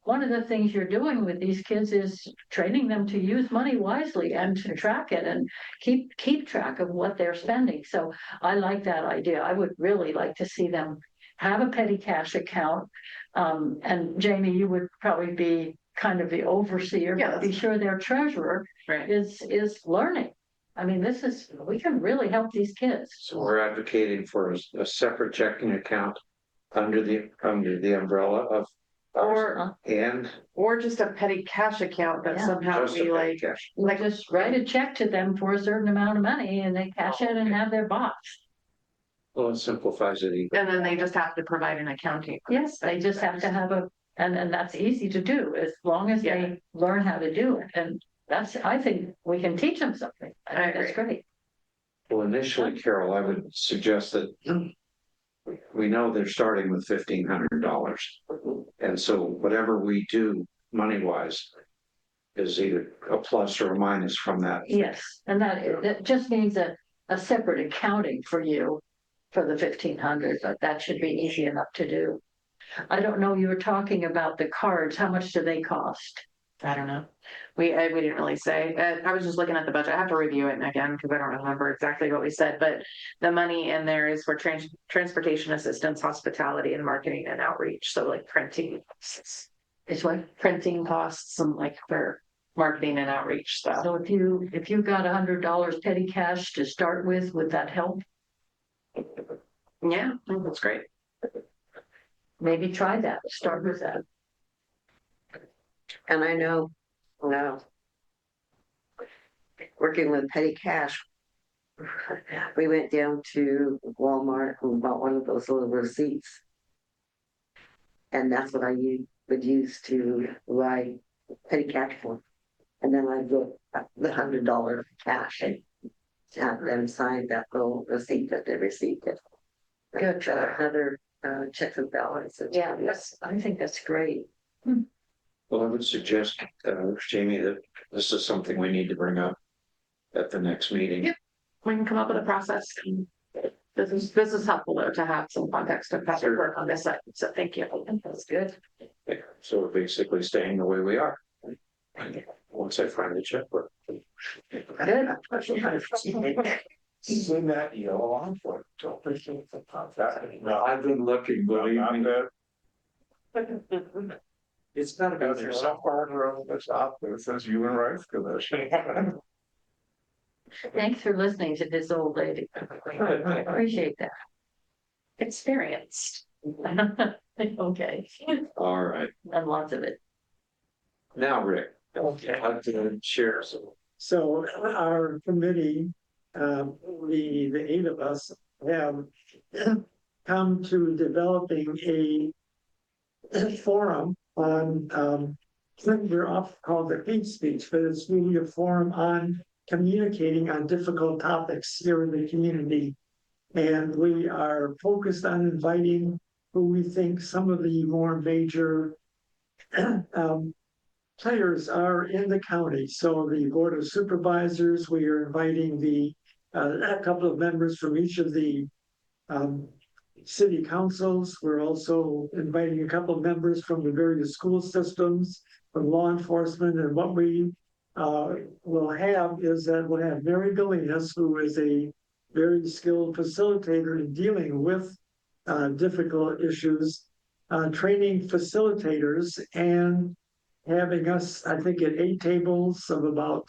one of the things you're doing with these kids is training them to use money wisely and to track it and keep track of what they're spending. So I like that idea. I would really like to see them have a petty cash account. And Jamie, you would probably be kind of the overseer, Yeah, but be sure their treasurer Right. is learning. I mean, we can really help these kids. So we're advocating for a separate checking account under the umbrella of ours, and Or just a petty cash account that Yeah. somehow just a we petty like, cash. Like just write a check to them for a certain amount of money and they cash it and have their box. Well, it simplifies it even. and then they just have to provide an accounting. Yes, they just have to have and that's easy to do as long as Yeah. they learn how to do it. And I think we can teach them something. I think that's great. Well, initially, Carol, I would suggest that we know they're starting with $1,500. And so whatever we do money-wise is either a plus or a minus from that. Yes, and that just means a separate accounting for you for the 1,500, but that should be easy enough to do. I don't know, you were talking about the cards. How much do they cost? I don't know. We didn't really say. I was just looking at the budget. I have to review it again because I don't remember exactly what we said, but the money in there is for transportation assistance, hospitality, and marketing and outreach. So like printing costs. Is what? Printing costs and like for marketing and outreach stuff. So if you got $100 petty cash to start with, would that help? Yeah, I think that's great. Maybe try that, start with that. And I know, working with petty cash, we went down to Walmart and bought one of those little receipts. And that's what would use to buy petty cash for. And then I'd go the $100 cash and have them sign that little receipt that they received it. Good. Another checks and balances. Yeah, I think that's great. Well, I would suggest, Jamie, that this is something we need to bring up at the next meeting. Yep. We can come up with a process. This is helpful though, to have some context of how to work on this side, so thank you. That's good. So we're basically staying the way we are. Once I find the checkbook. Good. Seen that yellow on for it. Don't appreciate the contact. No, I've been looking, believe me. It's not about There's yourself. some part of the top that says Human Rights Commission. Thanks for listening to this old lady. I appreciate that. Experienced. Okay, All right. and lots of it. Now, Rick, I'd like to share some. So our committee, the 8 of us have come to developing a forum on, we're off called the hate speech, but it's really a forum on communicating on difficult topics here in the community. And we are focused on inviting who we think some of the more major players are in the county. So the Board of Supervisors, we are inviting a couple of members from each of the city councils. We're also inviting a couple of members from the various school systems, from law enforcement. And what we will have is that we'll have Mary Galinas, who is a very skilled facilitator in dealing with difficult issues, training facilitators and having us, I think, at 8 tables of about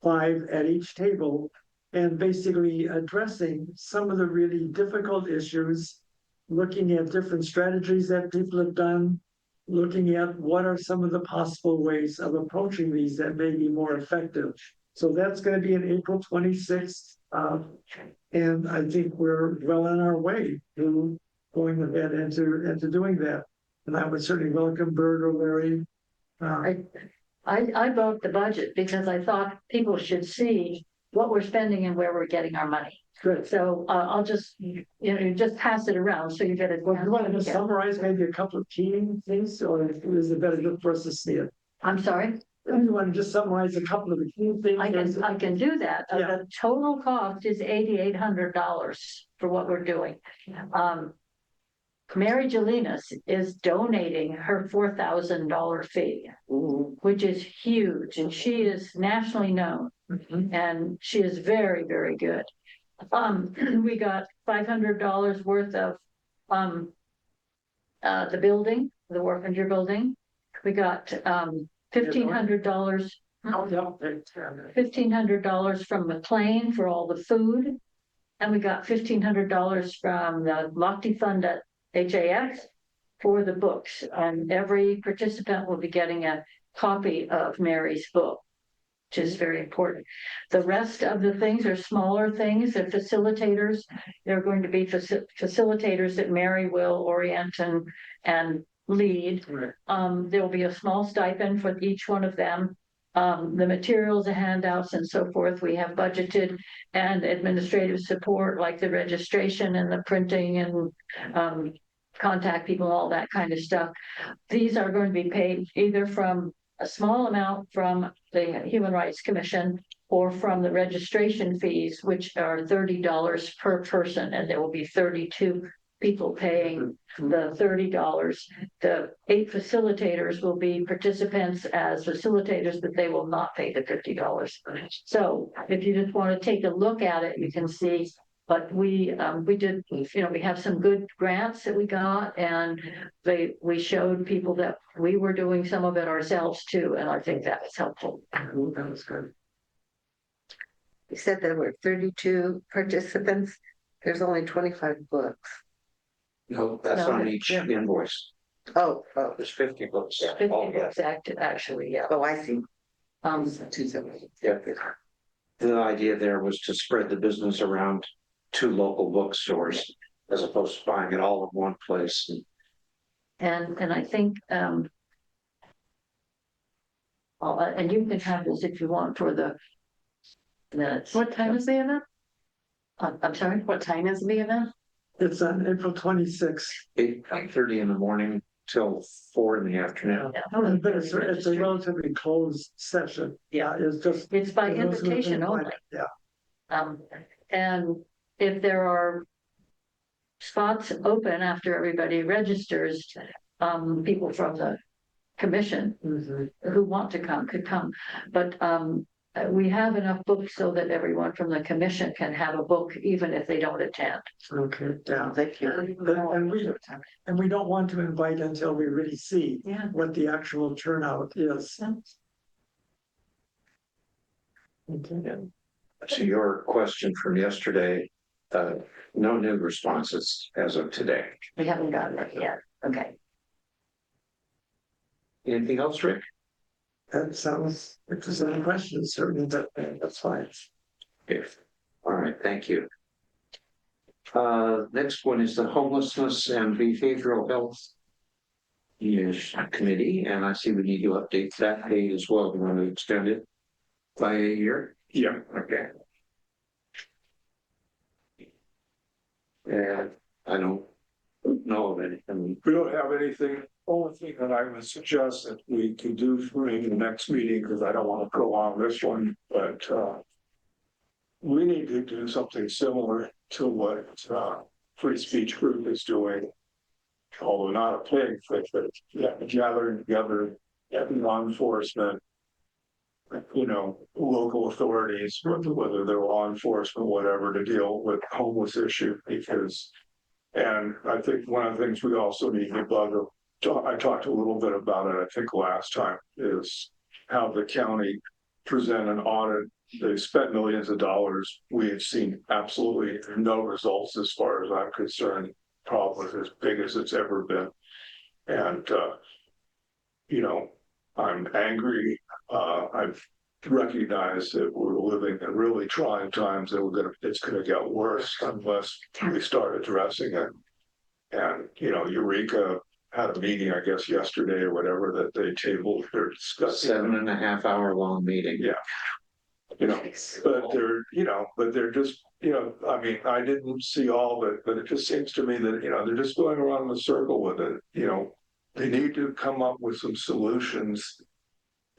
5 at each table, and basically addressing some of the really difficult issues, looking at different strategies that people have done, looking at what are some of the possible ways of approaching these that may be more effective. So that's going to be on April 26th. And I think we're well on our way to going ahead into doing that. And I would certainly welcome Bert or Larry. I vote the budget because I thought people should see what we're spending and where we're getting our money. Good. So I'll just, just pass it around so you get it. Well, you want to just summarize maybe a couple of key things, or is it better just for us to see it? I'm sorry? You want to just summarize a couple of the key things? I can do that. Yeah. The total cost is $8,800 for what we're doing. Mary Galinas is donating her $4,000 fee, which is huge, and she is nationally known, and she is very, very good. We got $500 worth of the building, the Warfinger building. We got $1,500. $1,500 from McLean for all the food, and we got $1,500 from the Lochte Fund at HAX for the books, and every participant will be getting a copy of Mary's book, which is very important. The rest of the things are smaller things. They're facilitators. They're going to be facilitators that Mary will orient and lead. There will be a small stipend for each one of them. The materials, the handouts, and so forth, we have budgeted, and administrative support like the registration and the printing and contact people, all that kind of stuff. These are going to be paid either from a small amount from the Human Rights Commission or from the registration fees, which are $30 per person, and there will be 32 people paying the $30. The 8 facilitators will be participants as facilitators, but they will not pay the $50. So if you just want to take a look at it, you can see. But we did, we have some good grants that we got, and we showed people that we were doing some of it ourselves too, and I think that was helpful. That was good. You said there were 32 participants. There's only 25 books. No, that's on each invoice. Oh, There's 50 books. 50 books actually, yeah. I see. 2 270. Yeah. the idea there was to spread the business around two local bookstores as opposed to buying it all in one place. And I think, and you can have this if you want for the minutes. What time is the event? I'm sorry? What time is the event? It's on April 26th. 8:30 in the morning till 4 in the afternoon. Yeah. But it's a relatively closed session. Yeah. It's just. It's by for those who have been invitation only. invited. Yeah. And if there are spots open after everybody registers, people from the commission Mhm. who want to come could come. But we have enough books so that everyone from the commission can have a book even if they don't attend. Okay, yeah. Thank you. And we don't want to invite until we really see Yeah. what the actual turnout is. Okay. To your question from yesterday, no new responses as of today. We haven't gotten it yet. Okay. Anything else, Rick? That sounds, if there's any questions, certainly that's fine. Okay. All right, thank you. Next one is the Homelessness and Behavioral Health Years Committee, and I see we need to update that date as well. We want to extend it by a year? Yeah. Okay. And I don't know of anything. We don't have anything. Only thing that I would suggest that we could do for maybe the next meeting, because I don't want to prolong this one, but we need to do something similar to what Free Speech Group is doing. Although not a pig, but gathering together law enforcement, local authorities, whether they're law enforcement, whatever, to deal with homeless issue. And I think one of the things we also need to I talked a little bit about it, I think last time, is how the county present an audit. They've spent millions of dollars. We have seen absolutely no results as far as I'm concerned. Problem is as big as it's ever been. And, I'm angry. I've recognized that we're living in really trying times, that it's going to get worse unless we start addressing it. And, Eureka had a meeting, I guess, yesterday or whatever, that they tabled. They're discussing 7.5 hour long meeting. Yeah. But they're just, I mean, I didn't see all of it, but it just seems to me that, they're just going around in a circle with it. They need to come up with some solutions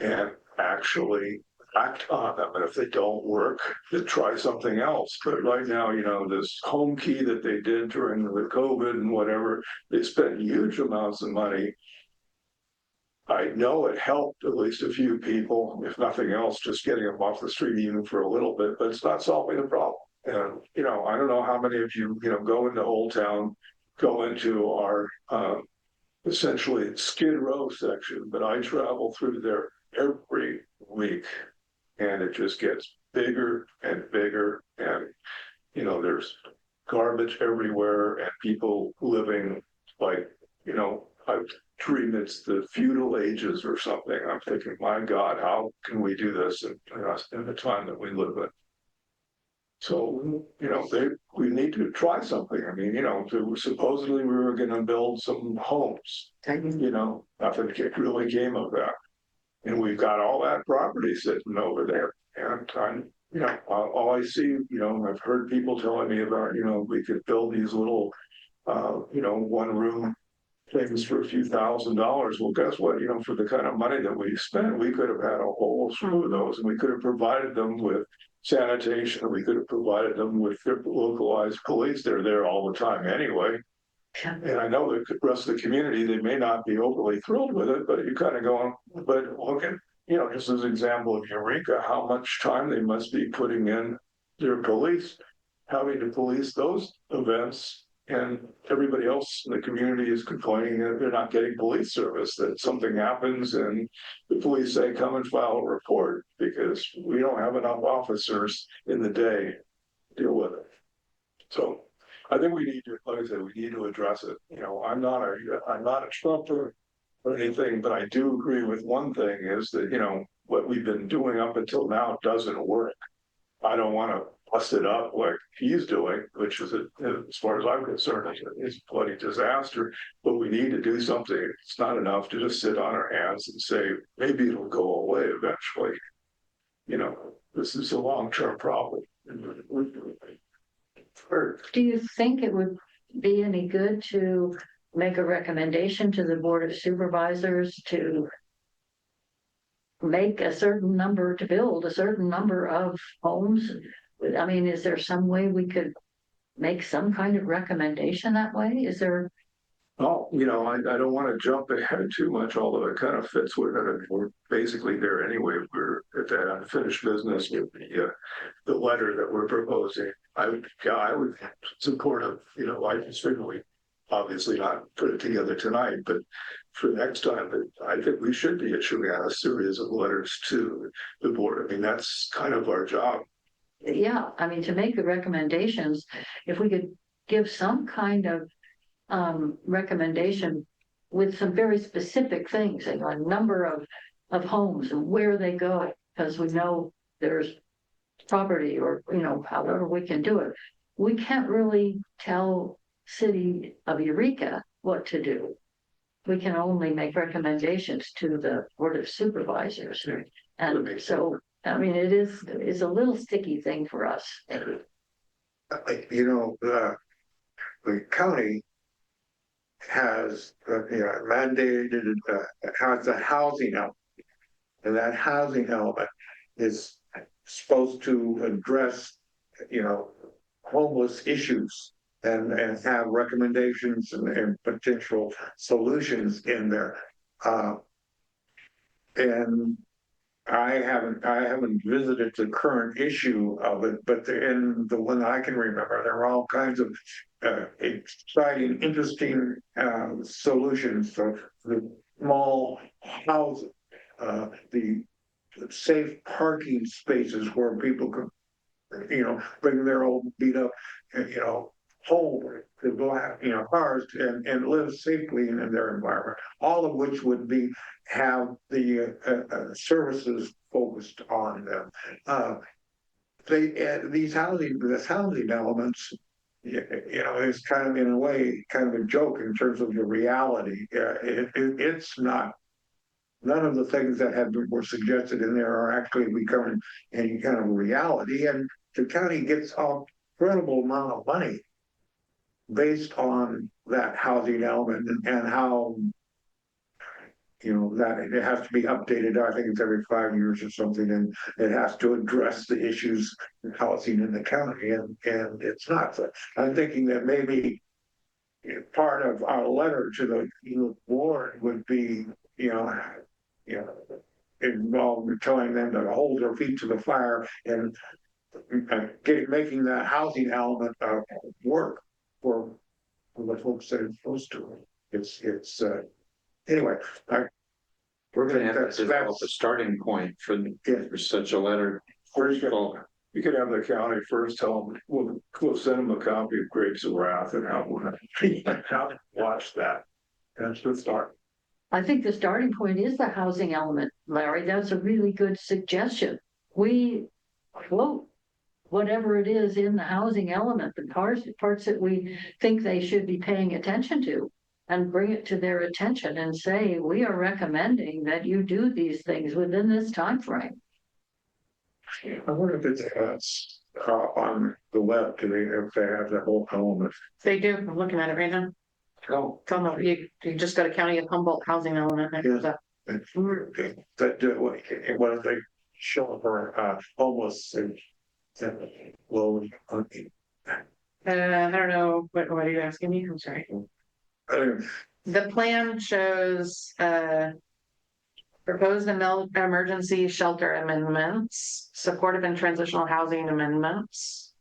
and actually act on them. And if they don't work, then try something else. But right now, this home key that they did during the COVID and whatever, they spent huge amounts of money. I know it helped at least a few people, if nothing else, just getting them off the street even for a little bit, but it's not solving the problem. And, I don't know how many of you, go into Old Town, go into our essentially Skid Row section, but I travel through there every week and it just gets bigger and bigger. And, there's garbage everywhere and people living like, I dream it's the feudal ages or something. I'm thinking, my God, how can we do this in the time that we live in? So, we need to try something. I mean, supposedly we were going to build some homes. Nothing really came of that. And we've got all that property sitting over there. And all I see, I've heard people telling me about, we could build these little, one room things for a few $1,000s. Well, guess what? For the kind of money that we spent, we could have had a whole slew of those, and we could have provided them with sanitation. We could have provided them with localized police. They're there all the time anyway. And I know the rest of the community, they may not be overly thrilled with it, but you kind of go, but look at, just as an example of Eureka, how much time they must be putting in their police, having to police those events. And everybody else in the community is complaining that they're not getting police service, that something happens and the police say, come and file a report because we don't have enough officers in the day to deal with it. So I think we need to, like I said, we need to address it. I'm not a Trumper or anything, but I do agree with one thing is that, what we've been doing up until now doesn't work. I don't want to bust it up like he's doing, which is, as far as I'm concerned, is a bloody disaster. But we need to do something. It's not enough to just sit on our hands and say, maybe it'll go away eventually. You know, this is a long-term problem. Do you think it would be any good to make a recommendation to the Board of Supervisors to make a certain number, to build a certain number of homes? I mean, is there some way we could make some kind of recommendation that way? Is there? Oh, I don't want to jump ahead too much, although it kind of fits. We're basically there anyway. We're at that unfinished business with the letter that we're proposing. I would support I can certainly, obviously not put it together tonight, but for next time, I think we should be issuing out a series of letters to the board. I mean, that's kind of our job. Yeah, I mean, to make the recommendations, if we could give some kind of recommendation with some very specific things, like a number of homes and where they go, because we know there's property or, however we can do it. We can't really tell City of Eureka what to do. We can only make recommendations to the Board of Supervisors. And so, I mean, it's a little sticky thing for us. The county has mandated has a housing element, and that housing element is supposed to address homeless issues and have recommendations and potential solutions in there. And I haven't visited the current issue of it, but in the one I can remember, there are all kinds of exciting, interesting solutions for the small houses, the safe parking spaces where people can, bring their old beat up, home to go out, cars and live safely in their environment. All of which would have the services focused on them. These housing elements, is kind of in a way kind of a joke in terms of the reality. It's not. None of the things that were suggested in there are actually becoming any kind of reality, and the county gets an incredible amount of money based on that housing element and how that it has to be updated. I think it's every 5 years or something, and it has to address the issues of housing in the county, and it's not. So I'm thinking that maybe part of our letter to the board would be involved in telling them to hold their feet to the fire and making that housing element work for the folks that it's supposed to. It's anyway. We're going to have to develop a starting point for such a letter. First of all, you could have the county first tell them, we'll send them a copy of Grapes of Wrath and how to watch that. That's the start. I think the starting point is the housing element, Larry. That's a really good suggestion. We quote whatever it is in the housing element, the parts that we think they should be paying attention to, and bring it to their attention and say, we are recommending that you do these things within this time frame. I wonder if it's on the web, if they have the whole element. They do. I'm looking at it right now. Oh. Tell them you just go to County of Humboldt housing element. That what if they show for homeless and low? I don't know. What are you asking me? I'm sorry. The plan shows proposed emergency shelter amendments, supportive and transitional housing amendments,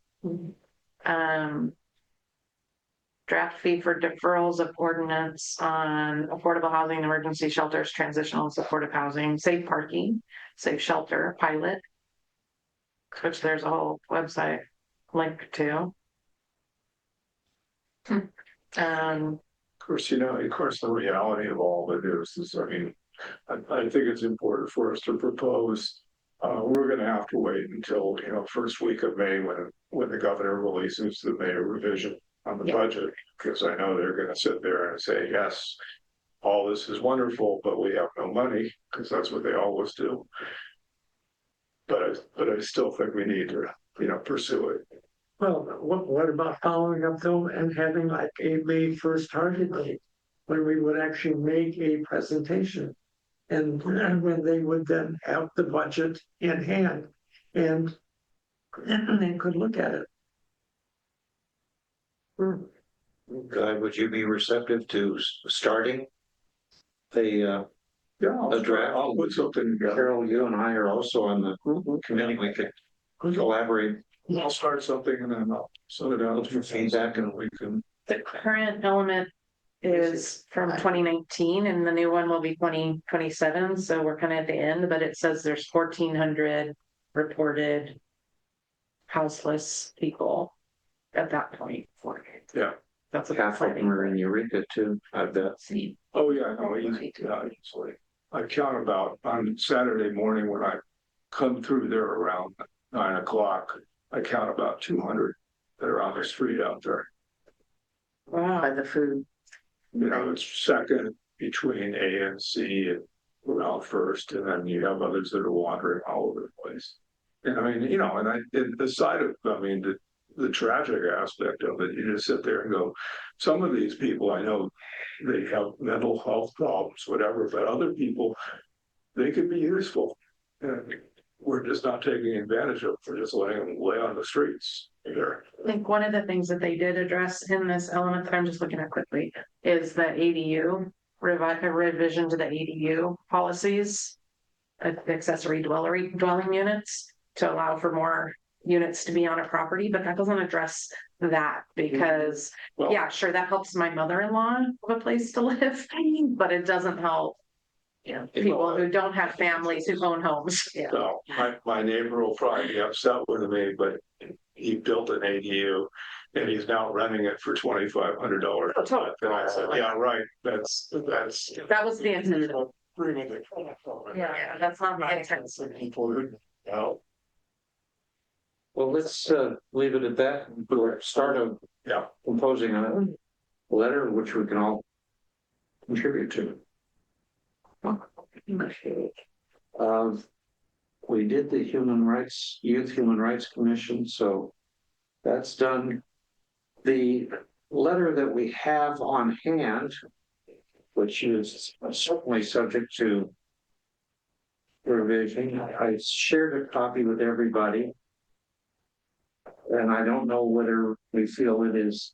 draft fee for deferrals of ordinance on affordable housing, emergency shelters, transitional and supportive housing, safe parking, safe shelter, pilot, which there's a whole website link to. Of course, the reality of all of it is I mean, I think it's important for us to propose we're gonna have to wait until, first week of May when the governor releases the May revision on the Yeah. budget. Because I know they're gonna sit there and say, yes, all this is wonderful, but we have no money, because that's what they always do. But I still think we need to, pursue it. Well, what about following up though and having like a May 1st target date? When we would actually make a presentation. And when they would then have the budget in hand and they could look at it. Guy, would you be receptive to starting a Yeah, A draft? I'll put something together. Carol, you and I are also on the committee. We could collaborate, I'll start something and then I'll send it out to feedback, and we can. The current element is from 2019 and the new one will be 2027, so we're kind of at the end, but it says there's 1,400 reported houseless people at that point. Yeah. That's a half of them are in Eureka too, I bet. Oh, yeah, no, easily. I count about on Saturday morning when I come through there around 9 o'clock, I count about 200 that are on the street out there. Wow. By the food. It's second between A and C and around first, and then you have others that are wandering all over the place. And I mean, and the side of, the tragic aspect of it, you just sit there and go, some of these people, I know they have mental health problems, whatever, but other people, they could be useful. And we're just not taking advantage of it. We're just letting them lay on the streets there. I think one of the things that they did address in this element that I'm just looking at quickly is the ADU, a revision to the ADU policies, accessory dwelling units, to allow for more units to be on a property, but that doesn't address that because, Well- yeah, sure, that helps my mother-in-law have a place to live, but it doesn't help people who don't have families who own homes. So my neighbor will probably be upset with me, but he built an ADU and he's now renting it for $2,500. Oh, totally. And I said, yeah, right, that's. That was the intention. Yeah, that's not my intent. People who, Well, let's leave it at that. We'll start composing a letter which we can all contribute to. We did the Youth Human Rights Commission, so that's done. The letter that we have on hand, which is certainly subject to revision, I shared a copy with everybody. And I don't know whether we feel it is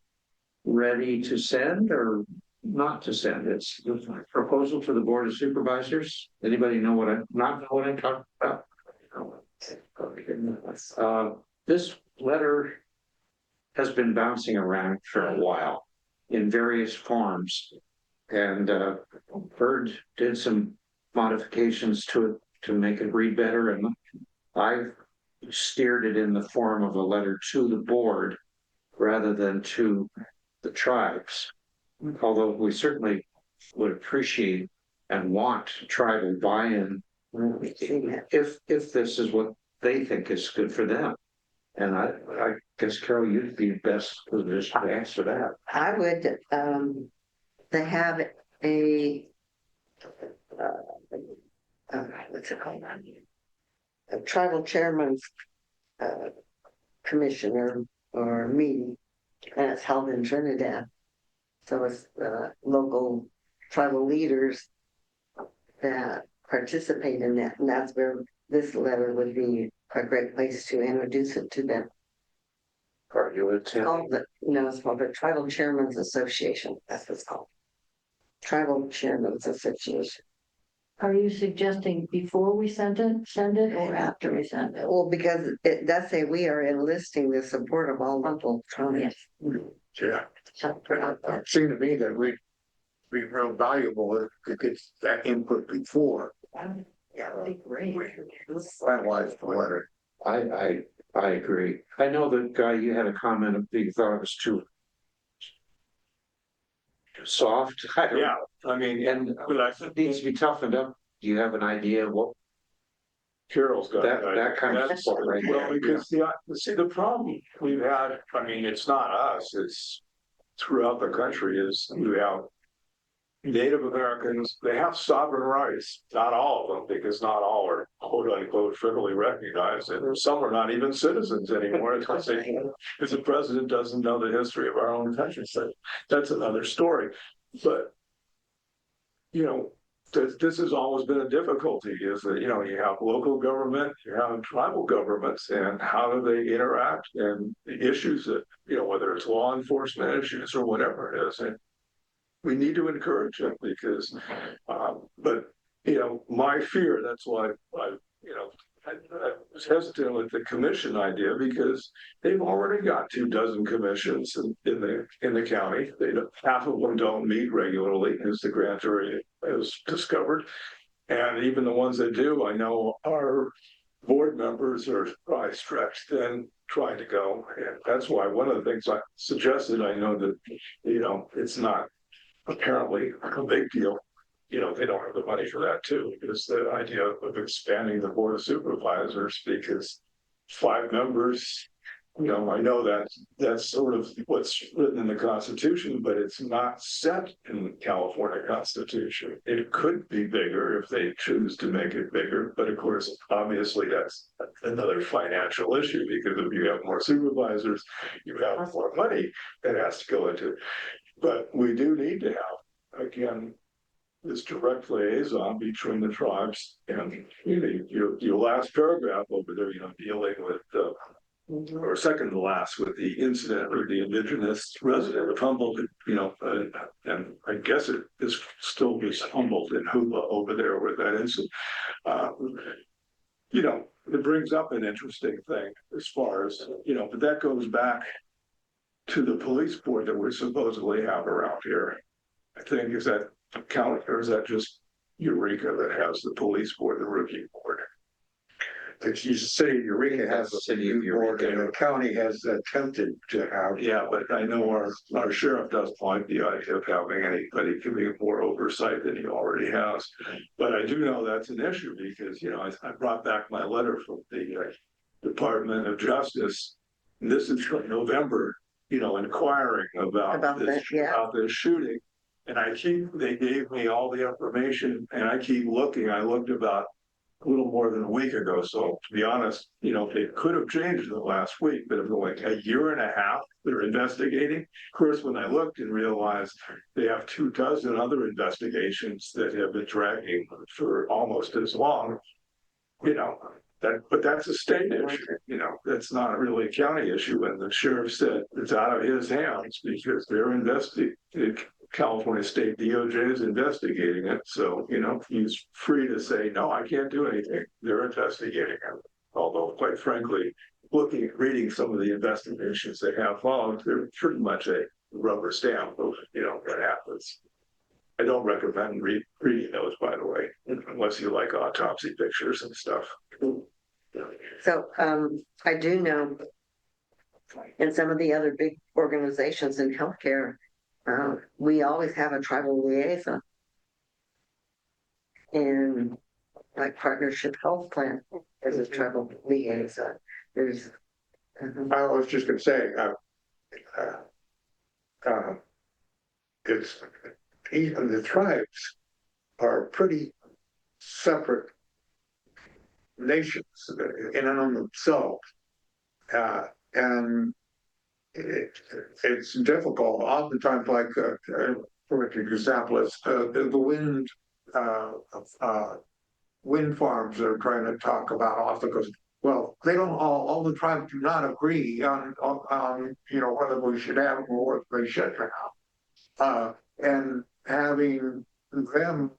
ready to send or not to send. It's a proposal to the Board of Supervisors. Anybody know what I'm talking about? This letter has been bouncing around for a while in various forms. And Bird did some modifications to it to make it read better. And I've steered it in the form of a letter to the board rather than to the tribes. Although we certainly would appreciate and want tribal buy-in if this is what they think is good for them. And I guess, Carol, you'd be best positioned to answer that. I would, to have a, what's it called? A tribal chairman's commission or meeting, and it's held in Trinidad. So it's local tribal leaders that participate in that, and that's where this letter would be a great place to introduce it to them. Are you It's called it's called the Tribal Chairman's Association. That's what it's called. Tribal Chairman's Association. Are you suggesting before we send it or after we send it? Well, because it does say we are enlisting the support of all local tribes. Yeah, So, it seemed to me that we'd be real valuable if we could get that input before. yeah, that'd be great. Finalize the letter. I agree. I know that Guy, you had a comment that you thought it was too soft. Yeah, I mean, And but I it needs to be toughened up. Do you have an idea of what Carol's got that kind of That's- support right Well, there. because the problem we've had, I mean, it's not us, it's throughout the country is we have Native Americans, they have sovereign rights, not all of them, because not all are quote unquote federally recognized, and some are not even citizens anymore. It's because the president doesn't know the history of our own country, so that's another story. But, you know, this has always been a difficulty is that, you know, you have local government, you have tribal governments, and how do they interact and the issues that, you know, whether it's law enforcement issues or whatever it is. And we need to encourage it because, but, you know, my fear, that's why you know, I was hesitant with the commission idea because they've already got 24 commissions in the county. Half of them don't meet regularly, as the grand jury has discovered. And even the ones that do, I know our board members are probably stretched and trying to go. And that's why one of the things I suggested, I know that, you know, it's not apparently a big deal. You know, they don't have the money for that too, is the idea of expanding the board of supervisors because 5 members, you know, I know that that's sort of what's written in the Constitution, but it's not set in the California Constitution. It could be bigger if they choose to make it bigger, but of course, obviously that's another financial issue because if you have more supervisors, you have more money that has to go into it. But we do need to have, again, this direct liaison between the tribes and your last paragraph over there, you know, dealing with or second to last with the incident or the indigenous resident of Humboldt, you know, and I guess it is still is Humboldt and Hula over there with that incident. You know, it brings up an interesting thing as far as, you know, but that goes back to the police board that we supposedly have around here. I think, is that county or is that just Eureka that has the police board, the review board? It's the city of Eureka has the City of review board and Eureka. the county has attempted to have. Yeah, but I know our sheriff does like the idea of having anybody giving more oversight than he already has. But I do know that's an issue because, you know, I brought back my letter from the Department of Justice. And this is from November, you know, inquiring about this shooting. And they gave me all the information and I keep looking. I looked about a little more than a week ago. So to be honest, you know, it could have changed in the last week, but it's like a year and a half they're investigating. Of course, when I looked and realized they have 24 other investigations that have been dragging for almost as long, you know, but that's a state issue, you know, that's not really a county issue. And the sheriff said it's out of his hands because they're investigating. California State DOJ is investigating it. So, you know, he's free to say, no, I can't do anything. They're investigating it. Although, quite frankly, reading some of the investigations they have followed, they're pretty much a rubber stamp of, you know, what happens. I don't recommend reading those, by the way, unless you like autopsy pictures and stuff. So, I do know in some of the other big organizations in healthcare, we always have a tribal liaison. And like Partnership Health Plan, there's a tribal liaison. There's. I was just going to say, it's even the tribes are pretty separate nations in and of themselves, and it's difficult. Oftentimes, like for example, is the wind farms they're trying to talk about also because. Well, they don't all the tribes do not agree on you know whether we should have or whether they should have. And having them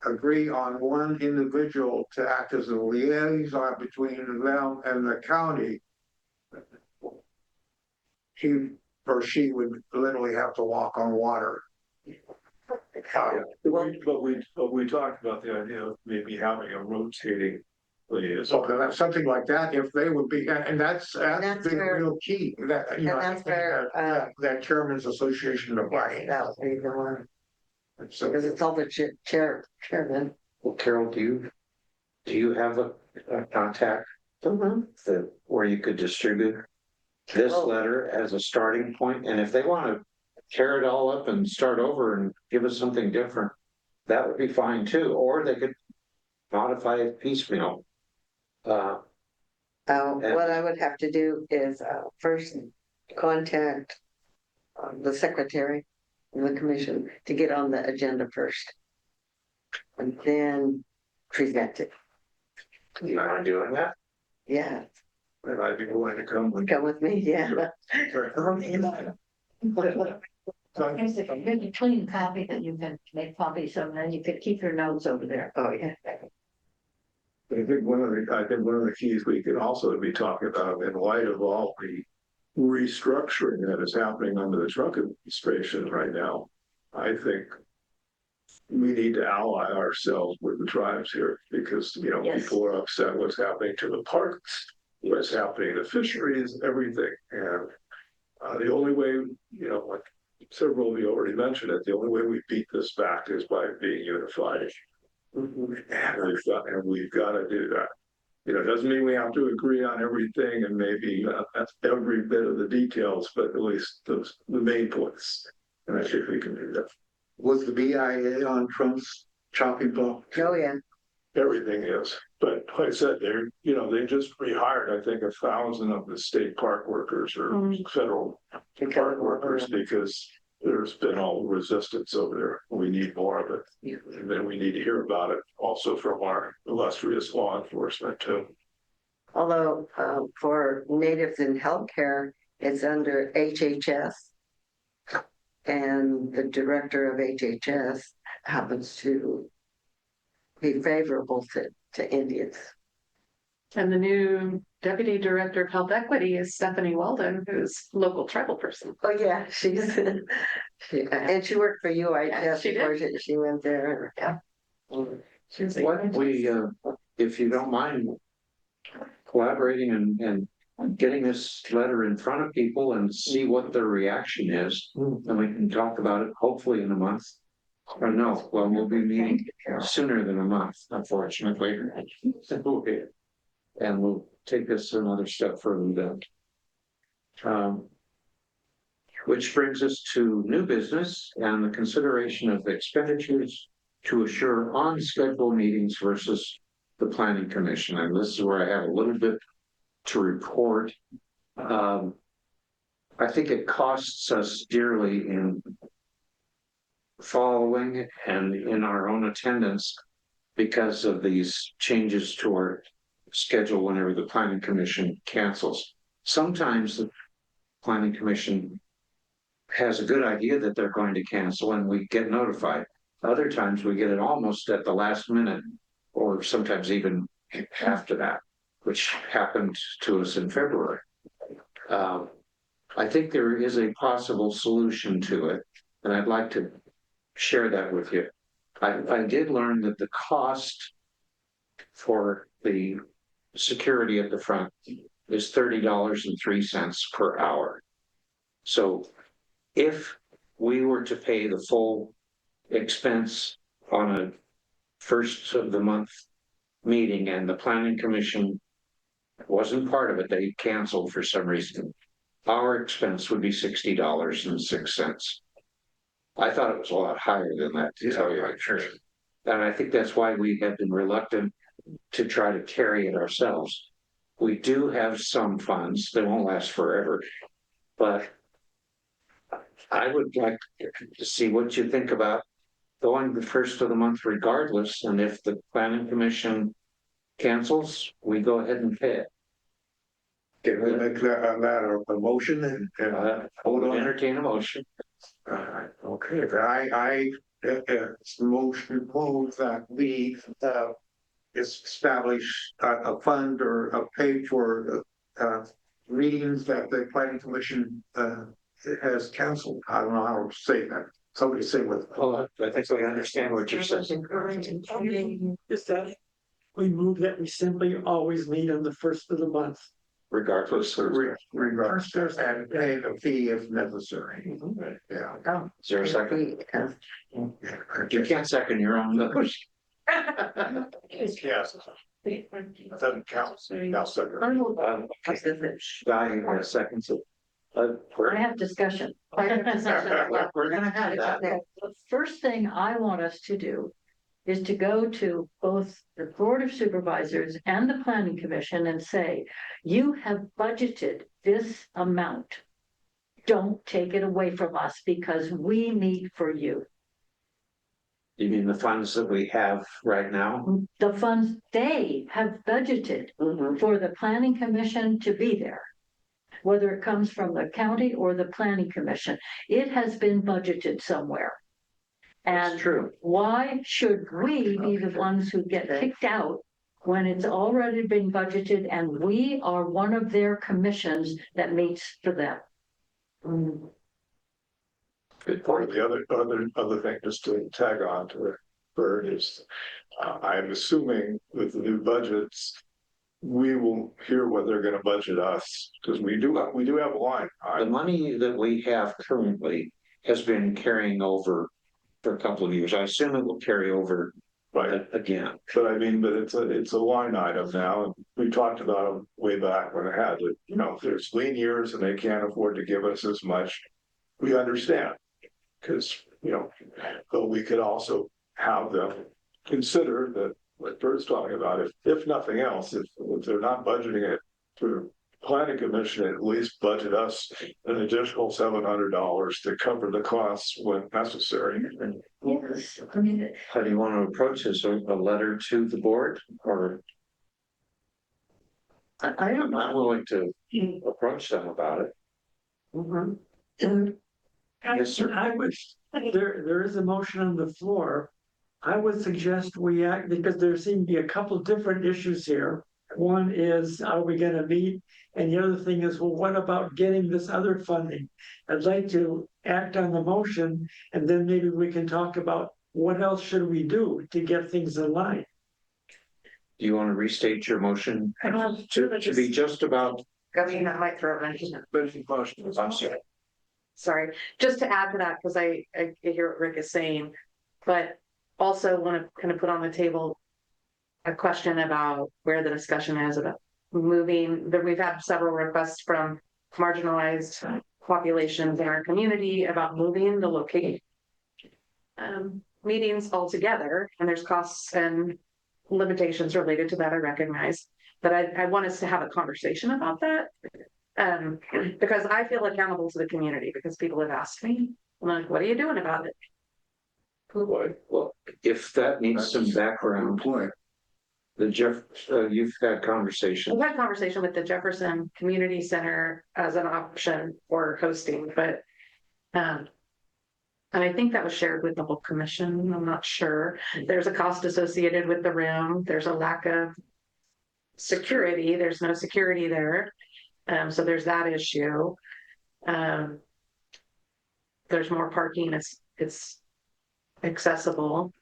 agree on one individual to act as a liaison between them and the county, he or she would literally have to walk on water. But we talked about the idea of maybe having a rotating liaison. So that's something like that. If they would be, and that's the real key. That you know, that's where that chairman's association of life. That would be the one So because it's all the chairman. Well, Carol, do you do you have a contact that, where you could distribute this Oh. letter as a starting point? And if they want to tear it all up and start over and give us something different, that would be fine too, or they could modify it piecemeal. What I would have to do is, first contact the secretary of the commission to get on the agenda first. And then present it. You mind doing that? Yeah, And I'd be willing to come with. come with me, yeah. Here's a really clean copy that you can make copies of, and then you could keep your notes over there. Oh, yeah. I think one of the keys we could also be talking about in light of all the restructuring that is happening under the Trump administration right now, I think we need to ally ourselves with the tribes here because, Yes. people are upset what's happening to the parks, what's happening to fisheries, everything. And the only way, like several of you already mentioned it, the only way we beat this back is by being unified. And we've got to do that. It doesn't mean we have to agree on everything and maybe every bit of the details, but at least the main points. And I think we can do that. Was the BIA on Trump's chopping block? Oh, yeah. Everything is, but like I said, they just rehired, I think, 1,000 of the state park workers or federal park workers because there's been all resistance over there. We need more of it. And then we need to hear about it also from our illustrious law enforcement too. Although, for natives in healthcare, it's under HHS. And the director of HHS happens to be favorable to Indians. And the new deputy director of health equity is Stephanie Weldon, who's local tribal person. Oh, yeah, and she worked for UIS she did. before she went there. Yeah. She's Why don't we, if you don't mind, collaborating and getting this letter in front of people and see what their reaction is, and we can talk about it hopefully in a month. Or no, well, we'll be meeting sooner than a month, unfortunately. And we'll take this another step further down. Which brings us to new business and the consideration of expenditures to assure on-schedule meetings versus the planning commission. And this is where I have a little bit to report. I think it costs us dearly in following and in our own attendance because of these changes to our schedule whenever the planning commission cancels. Sometimes the planning commission has a good idea that they're going to cancel and we get notified. Other times we get it almost at the last minute or sometimes even after that, which happened to us in February. I think there is a possible solution to it, and I'd like to share that with you. I did learn that the cost for the security at the front is $30.03 per hour. So if we were to pay the full expense on a first of the month meeting and the planning commission wasn't part of it, they canceled for some reason, our expense would be $60.06. I thought it was a lot higher than that, to tell you the truth. And I think that's why we have been reluctant to try to carry it ourselves. We do have some funds that won't last forever, but I would like to see what you think about going the first of the month regardless. And if the planning commission cancels, we go ahead and pay it. Can we make that a motion and hold on? Entertain a motion. Okay, I motion move that we establish a fund or a pay for meetings that the planning commission has canceled. I don't know how to say that. Somebody say what. Oh, I think we understand what you're saying. Is that we move that we simply always meet on the first of the month. Regardless. Regardless, and pay the fee if necessary. Yeah. Is there a second? You can't second your own motion. Yes. Doesn't count. Now, second. Guy, seconds. I have discussion. We're gonna have that. Okay, the first thing I want us to do is to go to both the Board of Supervisors and the Planning Commission and say, you have budgeted this amount. Don't take it away from us because we need for you. You mean the funds that we have right now? The funds they have budgeted Mhm. for the Planning Commission to be there. Whether it comes from the county or the Planning Commission, it has been budgeted somewhere. That's And true. why should we be the ones who get kicked out when it's already been budgeted and we are one of their commissions that meets for them? Good Part point. of the other thing, just to tag on to it, Bert, is I'm assuming with the new budgets, we will hear what they're gonna budget us, because we do have a line. The money that we have currently has been carrying over for a couple of years. I assume it will carry over Right, again. but I mean, but it's a line item now, and we talked about it way back when it had, it. You know, if there's lean years and they can't afford to give us as much, we understand. Because, you know, but we could also have them consider that, what Bert's talking about, if nothing else, if they're not budgeting it for planning commission, at least budget us an additional $700 to cover the costs when necessary. Yes, I mean, How do you want to approach this? A letter to the board, or I don't know. I'm willing to approach them about it? Mhm. Yes, sir. I would, there is a motion on the floor. I would suggest we act, because there seem to be a couple different issues here. One is, are we gonna meet? And the other thing is, well, what about getting this other funding? I'd like to act on the motion, and then maybe we can talk about what else should we do to get things in line. Do you want to restate your motion I don't know. to be just about? Gushing out my throat. I'm sorry. Sorry, just to add to that, because I hear what Rick is saying, but also want to kind of put on the table a question about where the discussion is about moving, that we've had several requests from marginalized populations in our community about moving the location. Meetings altogether, and there's costs and limitations related to that, I recognize, but I want us to have a conversation about that. Because I feel accountable to the community, because people have asked me, I'm like, what are you doing about it? Well, if that needs some background, you've had conversations. I've had conversation with the Jefferson Community Center as an option for hosting, but and I think that was shared with the whole commission. I'm not sure. There's a cost associated with the room. There's a lack of security. There's no security there. So there's that issue. There's more parking. It's accessible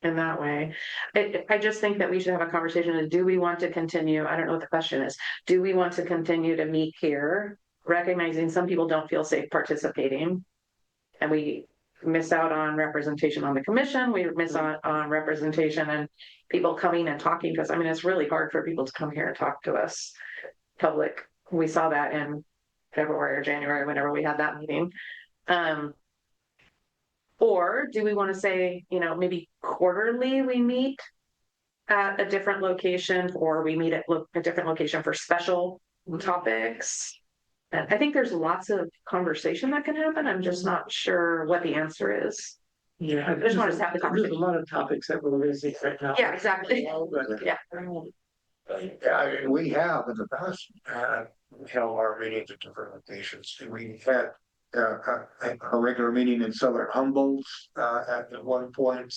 in that way. I just think that we should have a conversation. Do we want to continue? I don't know what the question is. Do we want to continue to meet here, recognizing some people don't feel safe participating, and we miss out on representation on the commission. We miss out on representation and people coming and talking, because I mean, it's really hard for people to come here and talk to us public. We saw that in February or January, whenever we had that meeting. Or do we want to say, you know, maybe quarterly we meet at a different location, or we meet at a different location for special topics? And I think there's lots of conversation that can happen. I'm just not sure what the answer is. Yeah, I just want us to have the there's a conversation. lot of topics that we're raising right now. Yeah, exactly. But Yeah. Yeah, I mean, we have in the past, held our meetings at different locations. We had a regular meeting in southern Humboldt at one point.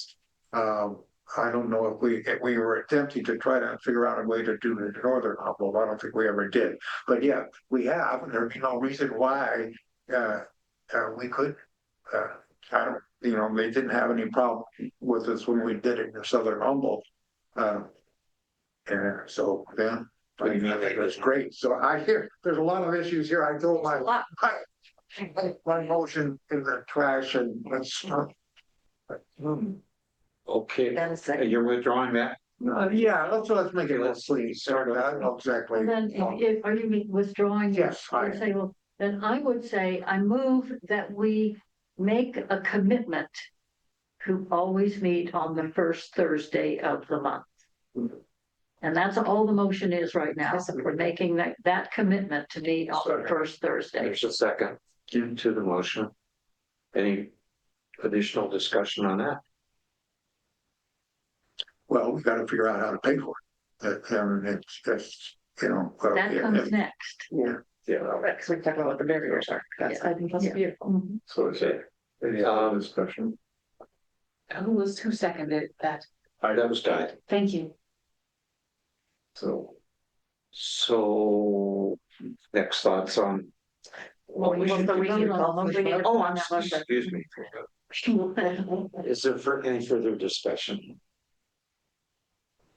I don't know if we were attempting to try to figure out a way to do the northern Humboldt. I don't think we ever did. But yeah, we have, and there's no reason why we could. I don't, you know, they didn't have any problem with us when we did it in southern Humboldt. And so then, I mean, it was great. So I hear there's a lot of issues here. I throw my motion in the trash and let's start. Okay, And a second. you're withdrawing that? Yeah, let's make it less clean, start with that, exactly. And then if, are you withdrawing? your- Yes, I- your say, well, then I would say, I move that we make a commitment to always meet on the first Thursday of the month. And that's all the motion is right now. We're making that commitment to meet on the first Thursday. There's a second to the motion. Any additional discussion on that? Well, we've got to figure out how to pay for it. That's, you know. well, That yeah, comes next. Yeah, Yeah. Because we talked about what the barriers are. That's, I think that's Yeah. beautiful. Mhm. so is it. Any other discussion? Who seconded that? That was tied. Thank you. So next thoughts on. Well, we should, we need to. Oh, excuse me. Is there any further discussion?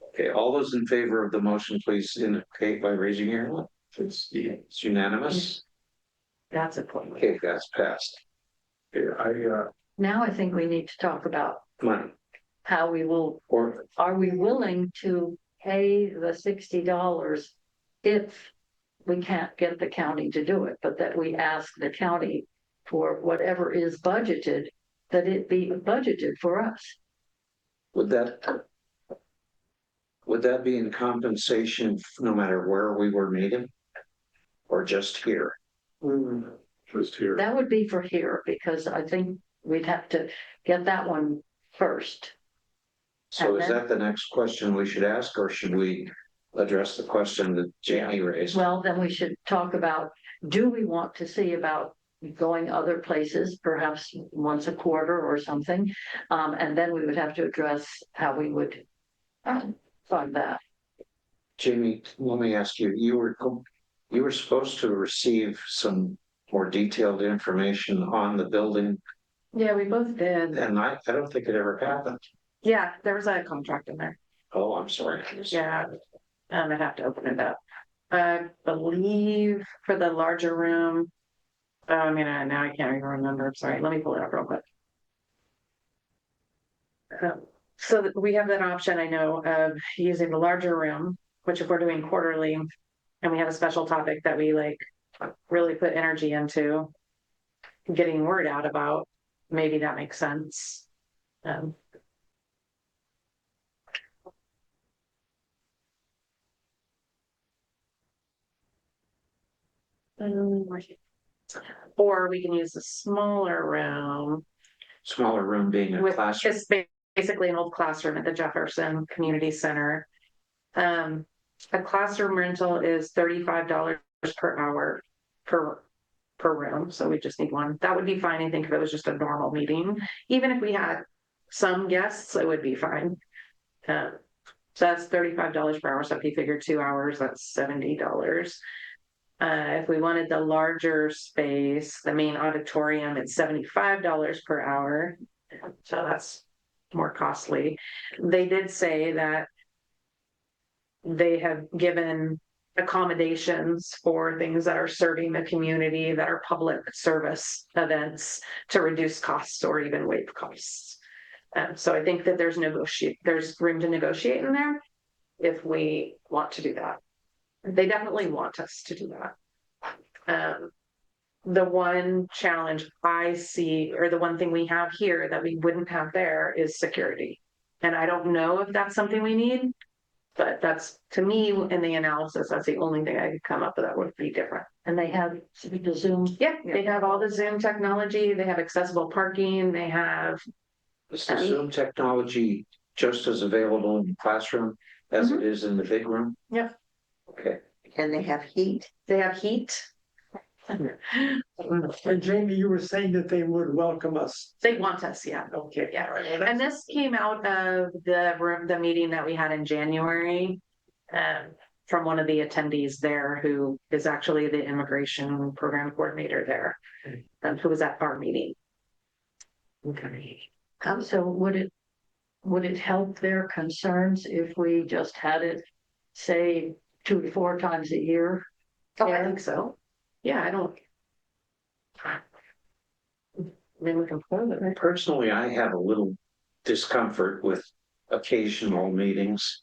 Okay, all those in favor of the motion, please indicate by raising your hand. It's unanimous. That's important. Okay, that's passed. Yeah, Now I think we need to talk about Money how we will, or are we willing to pay the $60 if we can't get the county to do it, but that we ask the county for whatever is budgeted, that it be budgeted for us. would that be in compensation no matter where we were meeting? Or just here? just here. That would be for here, because I think we'd have to get that one first. So And is that the next question we should ask, or should we address the question that Jamie raised? Well, then we should talk about, do we want to see about going other places, perhaps once a quarter or something? And then we would have to address how we would fund that. Jamie, let me ask you, you were supposed to receive some more detailed information on the building, Yeah, we both did. and I don't think it ever happened. Yeah, there was a contract in there. Oh, I'm sorry. Yeah. I'd have to open it up. I believe for the larger room. I mean, now I can't even remember. I'm sorry. Let me pull it up real quick. So we have that option, I know, of using the larger room, which if we're doing quarterly and we have a special topic that we like really put energy into getting word out about, maybe that makes sense. Or we can use a smaller room. Smaller room being a With, classroom. it's basically an old classroom at the Jefferson Community Center. A classroom rental is $35 per hour per room, so we just need one. That would be fine, I think, if it was just a normal meeting. Even if we had some guests, it would be fine. So that's $35 per hour, so if you figure 2 hours, that's $70. If we wanted the larger space, the main auditorium, it's $75 per hour. So that's more costly. They did say that they have given accommodations for things that are serving the community, that are public service events, to reduce costs or even waive costs. So I think that there's room to negotiate in there if we want to do that. They definitely want us to do that. The one challenge I see, or the one thing we have here that we wouldn't have there, is security. And I don't know if that's something we need, but that's, to me, in the analysis, that's the only thing I could come up with that would be different. And they have the Zoom. Yeah, they have all the Zoom technology, they have accessible parking, they have. Is the Zoom technology just as available in the classroom as it is in the big room? Yep. Okay. And they have heat. They have heat. And Jamie, you were saying that they would welcome us. They want us, yeah. Okay. Yeah, and this came out of the meeting that we had in January. From one of the attendees there, who is actually the immigration program coordinator there, who was at our meeting. Okay. So would it help their concerns if we just had it, say, 2 to 4 times a year? Oh, I think so. Yeah, I don't. Maybe we can pull it, right? Personally, I have a little discomfort with occasional meetings.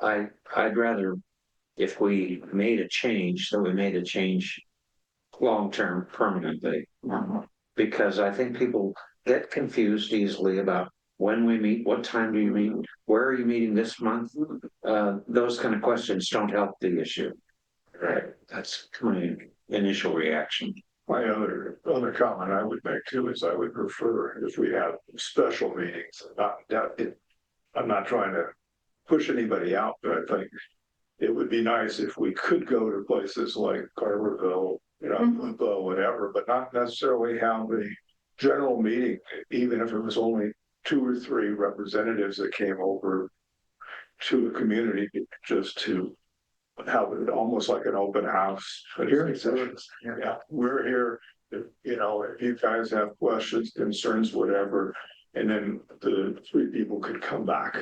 I'd rather, if we made a change, that we made a change long-term permanently. Because I think people get confused easily about when we meet, what time do you meet, where are you meeting this month? Those kind of questions don't help the issue. Right. That's my initial reaction. My other comment I would make too is I would prefer if we have special meetings, I'm not trying to push anybody out, but I think it would be nice if we could go to places like Carverville, Humboldt, whatever, but not necessarily have a general meeting, even if it was only 2 or 3 representatives that came over to the community just to have it almost like an open house. Yeah, we're here. If you guys have questions, concerns, whatever, and then the 3 people could come back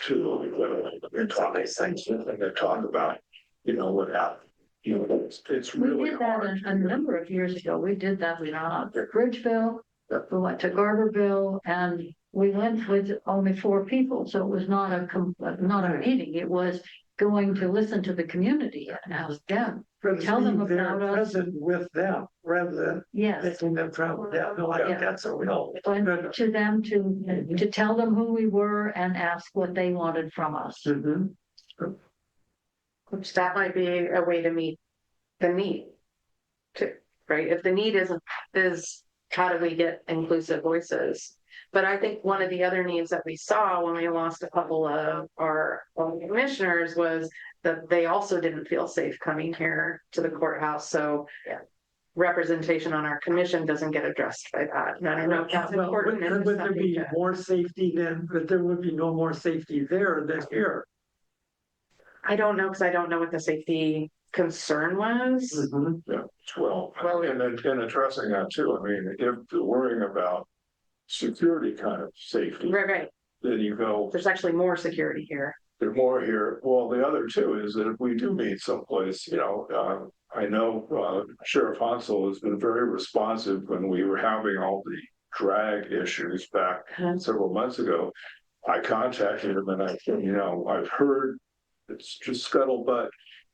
to and talk about, what happened. It's We really did that hard. a number of years ago. We did that. We went out to Bridgeville, we went to Garberville, and we went with only 4 people. So it was not a meeting. It was going to listen to the community and ask them. Tell them They're about us. present with them rather than Yes. making them travel down. No, I think that's a real. Went to them to tell them who we were and ask what they wanted from us. Mhm. Which that might be a way to meet the need. Too, right? If the need is how do we get inclusive voices? But I think one of the other needs that we saw when we lost a couple of our commissioners was that they also didn't feel safe coming here to the courthouse. So representation on our commission doesn't get addressed by that. And I don't know if that's Well, important. would there be more safety then, but there would be no more safety there than here? I don't know, because I don't know what the safety concern was. Yeah, well, and addressing that too, I mean, if you're worrying about security kind of safety, Right. then you go, There's actually more security here. there's more here. Well, the other too is that if we do meet someplace, I know Sheriff Hansel has been very responsive when we were having all the drag issues back several months ago. I contacted him and I said, I've heard it's just scuttlebutt,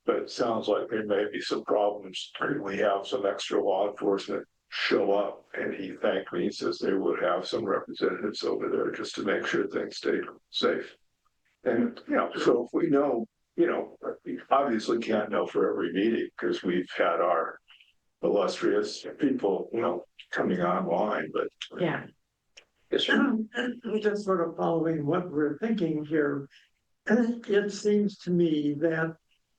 but it sounds like there may be some problems. Can we have some extra law enforcement show up? And he thanked me. He says they would have some representatives over there just to make sure things stay safe. And, so if we know, we obviously can't know for every meeting because we've had our illustrious people, coming online, but Yeah. Yes, sir. Just sort of following what we're thinking here, it seems to me that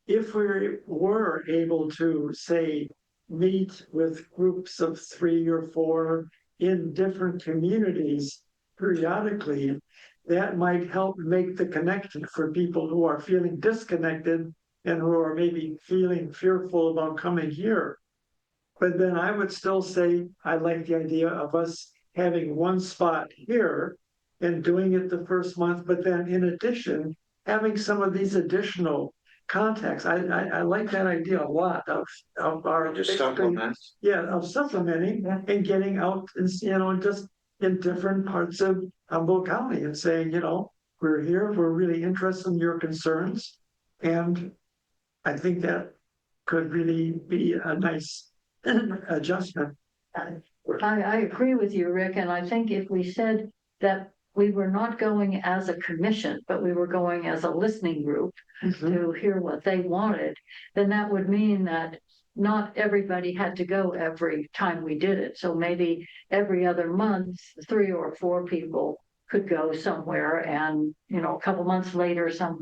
if we were able to, say, meet with groups of 3 or 4 in different communities periodically, that might help make the connection for people who are feeling disconnected and who are maybe feeling fearful about coming here. But then I would still say I like the idea of us having one spot here and doing it the first month, but then in addition, having some of these additional contacts. I like that idea a lot of our Just supplements. Yeah, of supplementing and getting out and just in different parts of Humboldt County and saying, we're here, we're really interested in your concerns. And I think that could really be a nice adjustment. I agree with you, Rick, and I think if we said that we were not going as a commission, but we were going as a listening group to hear what they wanted, then that would mean that not everybody had to go every time we did it. So maybe every other month, 3 or 4 people could go somewhere, and a couple months later, some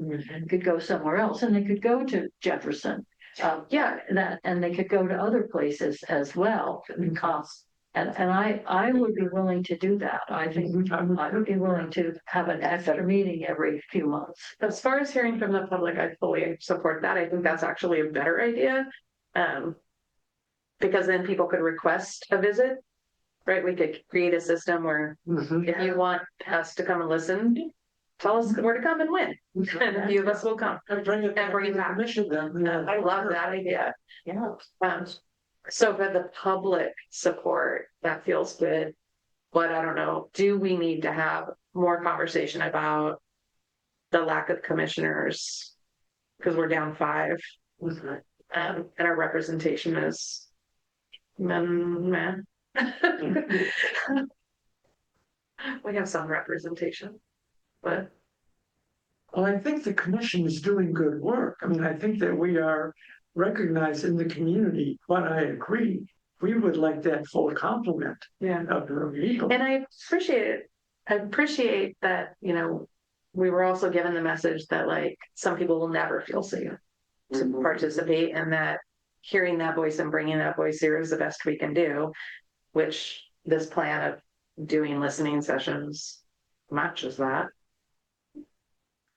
could go somewhere else, and they could go to Jefferson. And they could go to other places as well. And I would be willing to do that. I think I would be willing to have an extra meeting every few months. As far as hearing from the public, I fully support that. I think that's actually a better idea. Because then people could request a visit, right? We could create a system where if you want us to come and listen, tell us where to come and when. And a few of us will come. And bring it back. Commission then. I love that idea. Yeah. So for the public support, that feels good. But I don't know, do we need to have more conversation about the lack of commissioners because we're down 5. And our representation is meh. We have some representation, but Well, I think the commission is doing good work. I mean, I think that we are recognized in the community, but I agree. We would like that full complement yeah. of the legal. And I appreciate it. I appreciate that, we were also given the message that like some people will never feel safe to participate, and that hearing that voice and bringing that voice here is the best we can do, which this plan of doing listening sessions matches that.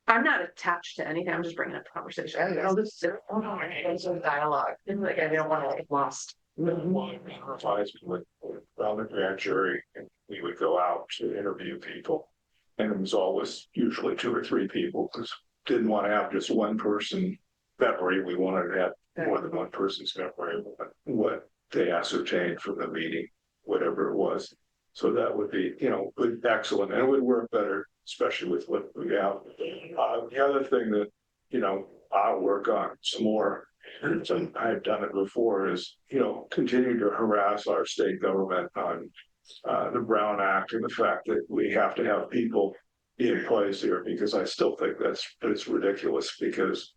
I'm not attached to anything. I'm just bringing up the conversation. This is a dialogue. Like I don't want to get lost. Advised with around the grand jury, and we would go out to interview people. And it was always usually 2 or 3 people, because didn't want to have just one person memory. We wanted to have more than one person's memory, what they ascertained from the meeting, whatever it was. So that would be, good, excellent, and it would work better, especially with what we have. The other thing that, I'll work on some more, and I've done it before, is, continue to harass our state government on the Brown Act and the fact that we have to have people in place here, because I still think it's ridiculous, because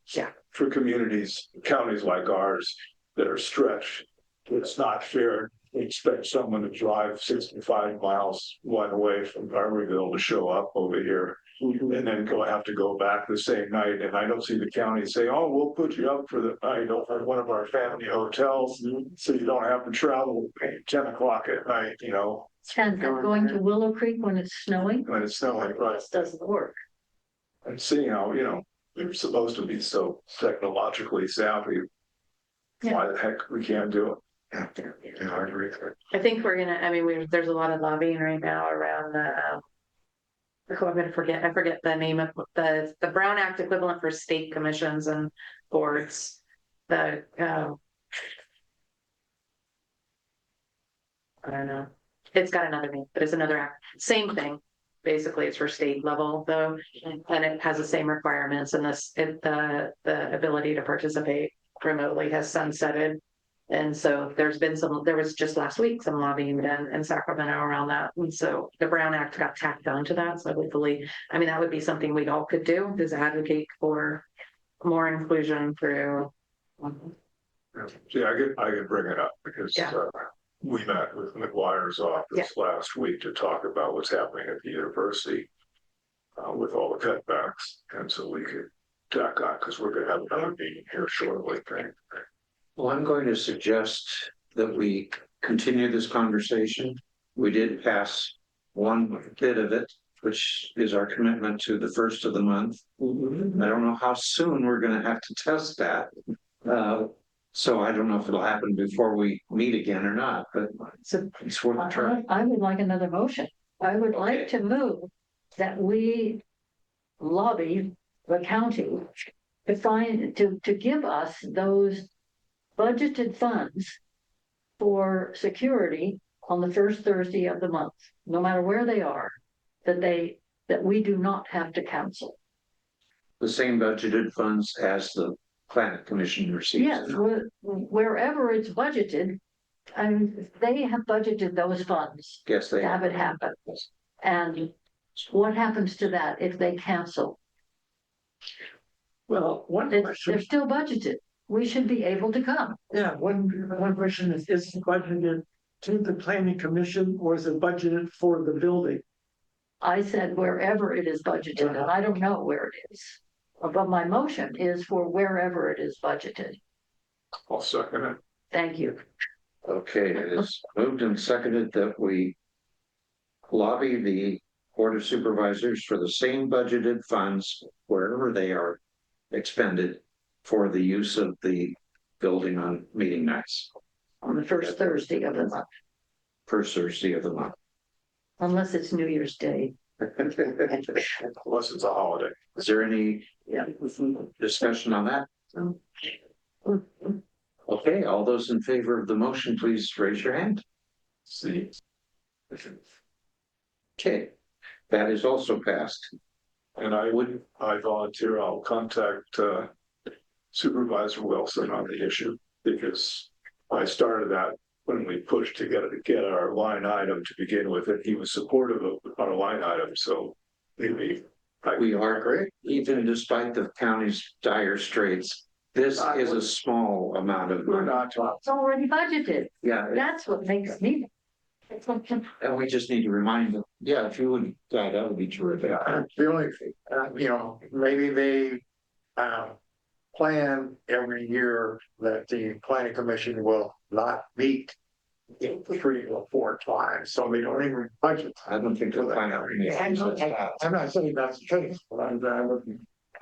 for counties like ours that are stretched, it's not fair to expect someone to drive 65 miles one way from Harveyville to show up over here and then have to go back the same night. And I don't see the county say, oh, we'll put you up for the night over at one of our family hotels, so you don't have to travel at 10 o'clock at night, And going to Willow Creek when it's snowing, when it's snowing, right? this doesn't work. And seeing how, they're supposed to be so technologically savvy. Why the heck we can't do it? Yeah, I agree. I think we're gonna. There's a lot of lobbying right now around the. I'm gonna forget. I forget the name of the Brown Act equivalent for state commissions and boards. I don't know. It's got another name, but it's another act. Same thing. Basically, it's for state level though, and it has the same requirements. And the ability to participate remotely has sunsetted. And so there was just last week some lobbying done in Sacramento around that. And so the Brown Act got tacked onto that. So hopefully, that would be something we all could do, is advocate for more inclusion through. See, I could bring it up because we met with McGuire's office last week to talk about what's happening at the university with all the cutbacks. And so we could tack on, because we're going to have another meeting here shortly. Well, I'm going to suggest that we continue this conversation. We did pass one bit of it, which is our commitment to the first of the month. I don't know how soon we're going to have to test that. So I don't know if it'll happen before we meet again or not, but it's worth a try. I would like another motion. I would like to move that we lobby the county to give us those budgeted funds for security on the first Thursday of the month, no matter where they are, that we do not have to cancel. The same budgeted funds as the Planet Commission receives. Yes, wherever it's budgeted, and they have budgeted those funds Yes, they to have it happen. And what happens to that if they cancel? Well, one They're question, still budgeted. We should be able to come. one question is it budgeted to the planning commission, or is it budgeted for the building? I said wherever it is budgeted, and I don't know where it is. But my motion is for wherever it is budgeted. I'll second it. Thank you. Okay, it is moved and seconded that we lobby the Board of Supervisors for the same budgeted funds wherever they are expended for the use of the building on meeting nights. On the first Thursday of the month, First Thursday of the month. unless it's New Year's Day. Unless it's a holiday. Is there any discussion on that? Okay, all those in favor of the motion, please raise your hand. See. Okay, that is also passed. And I volunteer, I'll contact Supervisor Wilson on the issue, because I started that when we pushed to get our line item to begin with, and he was supportive of our line item, so maybe. We are great, even despite the county's dire straits. This is a small amount of We're money. not talking. It's already budgeted. Yeah, That's what makes me. and we just need to remind them, yeah, if you would, that would be terrific. Yeah, the only, maybe they, plan every year that the planning commission will not meet 3 or 4 times, so we don't even budget. I don't think the plan. I'm not saying that's the case, but I'm